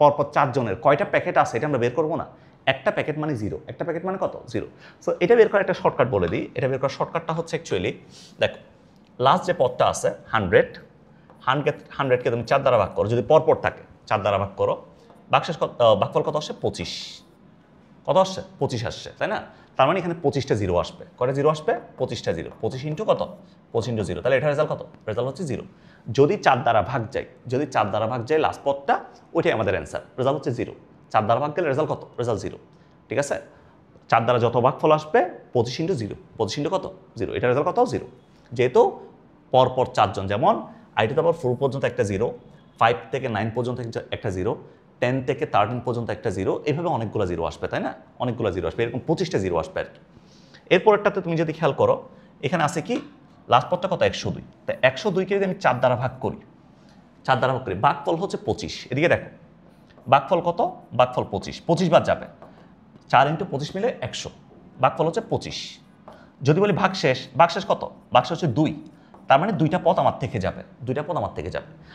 পরপর চারজনের কয়টা প্যাকেট আছে এটা আমরা বের করবো না? একটা প্যাকেট মানে 0, একটা প্যাকেট মানে কত? 0। সো এটা বের করার একটা শর্টকাট বলে দিই। এটা বের করার শর্টকাটটা হচ্ছে অ্যাকচুয়ালি, দেখো, লাস্ট যে পদটা আছে 100কে তুমি 4 দ্বারা ভাগ করো, যদি পরপর থাকে 4 দ্বারা ভাগ করো, ভাগফল কত আসে? 25। কত আসছে? 25 আসছে, তাই না? তার মানে এখানে 25টা 0 আসবে। কয়টা 0 আসবে? 25টা 0। 25 ইন্টু কত? 25 ইন্টু 0। তাহলে এটা রেজাল্ট কত? রেজাল্ট হচ্ছে 0। যদি 4 দ্বারা ভাগ যায় লাস্ট পদটা, ওইটাই আমাদের অ্যান্সার। রেজাল্ট হচ্ছে 0। 4 দ্বারা ভাগ গেলে রেজাল্ট কত? রেজাল্ট 0। ঠিক আছে, 4 দ্বারা যত ভাগফল আসবে 25 ইন্টু 0। 25 ইন্টু কত? 0। এটা রেজাল্ট কত? 0। যেহেতু পরপর চারজন, যেমন I টু দ্য পাওয়ার 4 পর্যন্ত একটা 0, 5 থেকে 9 পর্যন্ত একটা 0, 10 থেকে 13 পর্যন্ত একটা 0, এইভাবে অনেকগুলো 0 আসবে, তাই না? অনেকগুলো 0 আসবে, এরকম 25টা 0 আসবে আর কি। এরপরেরটাতে তুমি যদি খেয়াল করো, এখানে আছে কি লাস্ট পদটা কত? 102। তাই 102কে যদি আমি 4 দ্বারা ভাগ করি, ভাগফল হচ্ছে 25। এদিকে দেখো, ভাগফল কত? ভাগফল 25। 25 বাদ যাবে, 4 ইন্টু 25 মিলে 100। ভাগফল হচ্ছে 25। যদি বলি ভাগশেষ কত? ভাগশেষ হচ্ছে 2। তার মানে দুইটা পদ আমার থেকে যাবে,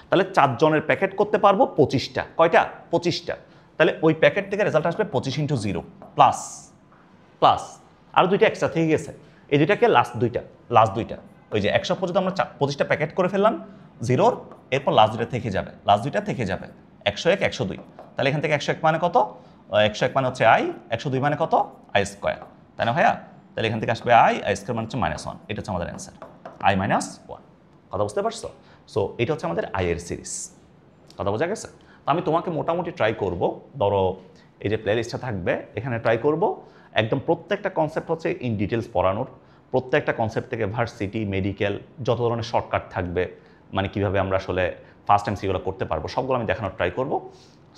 তাহলে 4 জনের প্যাকেট করতে পারবো 25টা। কয়টা? 25টা। তাহলে ওই প্যাকেট থেকে রেজাল্ট আসবে 25 ইন্টু 0 প্লাস আর দুইটা এক্সট্রা থেকে গেছে, এই দুইটাকে লাস্ট দুইটা ওই যে 100 পর্যন্ত আমরা 25টা প্যাকেট করে ফেললাম 0-র, এরপর লাস্ট দুইটা থেকে যাবে 101, 102। তাহলে এখান থেকে 101 মানে কত? 101 মানে হচ্ছে I, 102 মানে কত? I স্কোয়ার, তাই না ভাইয়া? তাহলে এখান থেকে আসবে I স্কোয়ার মানে হচ্ছে -1। এটা হচ্ছে আমাদের অ্যান্সার, I - 1। কথা বুঝতে পারছো? সো এটা হচ্ছে আমাদের I এর সিরিজ। কথা বোঝা গেছে? তো আমি তোমাকে মোটামুটি ট্রাই করব, ধরো এই যে প্লে লিস্টটা থাকবে এখানে ট্রাই করব একদম প্রত্যেকটা কনসেপ্ট হচ্ছে ইন ডিটেলস পড়ানোর। প্রত্যেকটা কনসেপ্ট থেকে ভার্সিটি, মেডিকেল, যত ধরনের শর্টকাট থাকবে, মানে কীভাবে আমরা আসলে ফার্স্ট টাইম সেগুলো করতে পারবো, সবগুলো আমি দেখানোর ট্রাই করব।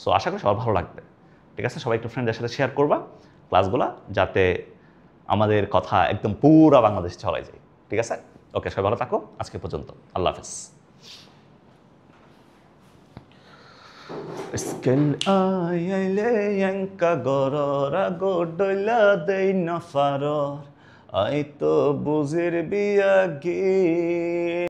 সো আশা করি সবার ভালো লাগবে। ঠিক আছে, সবাই একটু ফ্রেন্ডদের সাথে শেয়ার করবা ক্লাসগুলো, যাতে আমাদের কথা একদম পুরো বাংলাদেশ ছড়ায় যায়। ঠিক আছে, ওকে, সবাই ভালো থাকো। আজকে পর্যন্ত, আল্লাহ হাফেজ। Skal ai le yanka gorora godola dei na faror ai to buzir biagi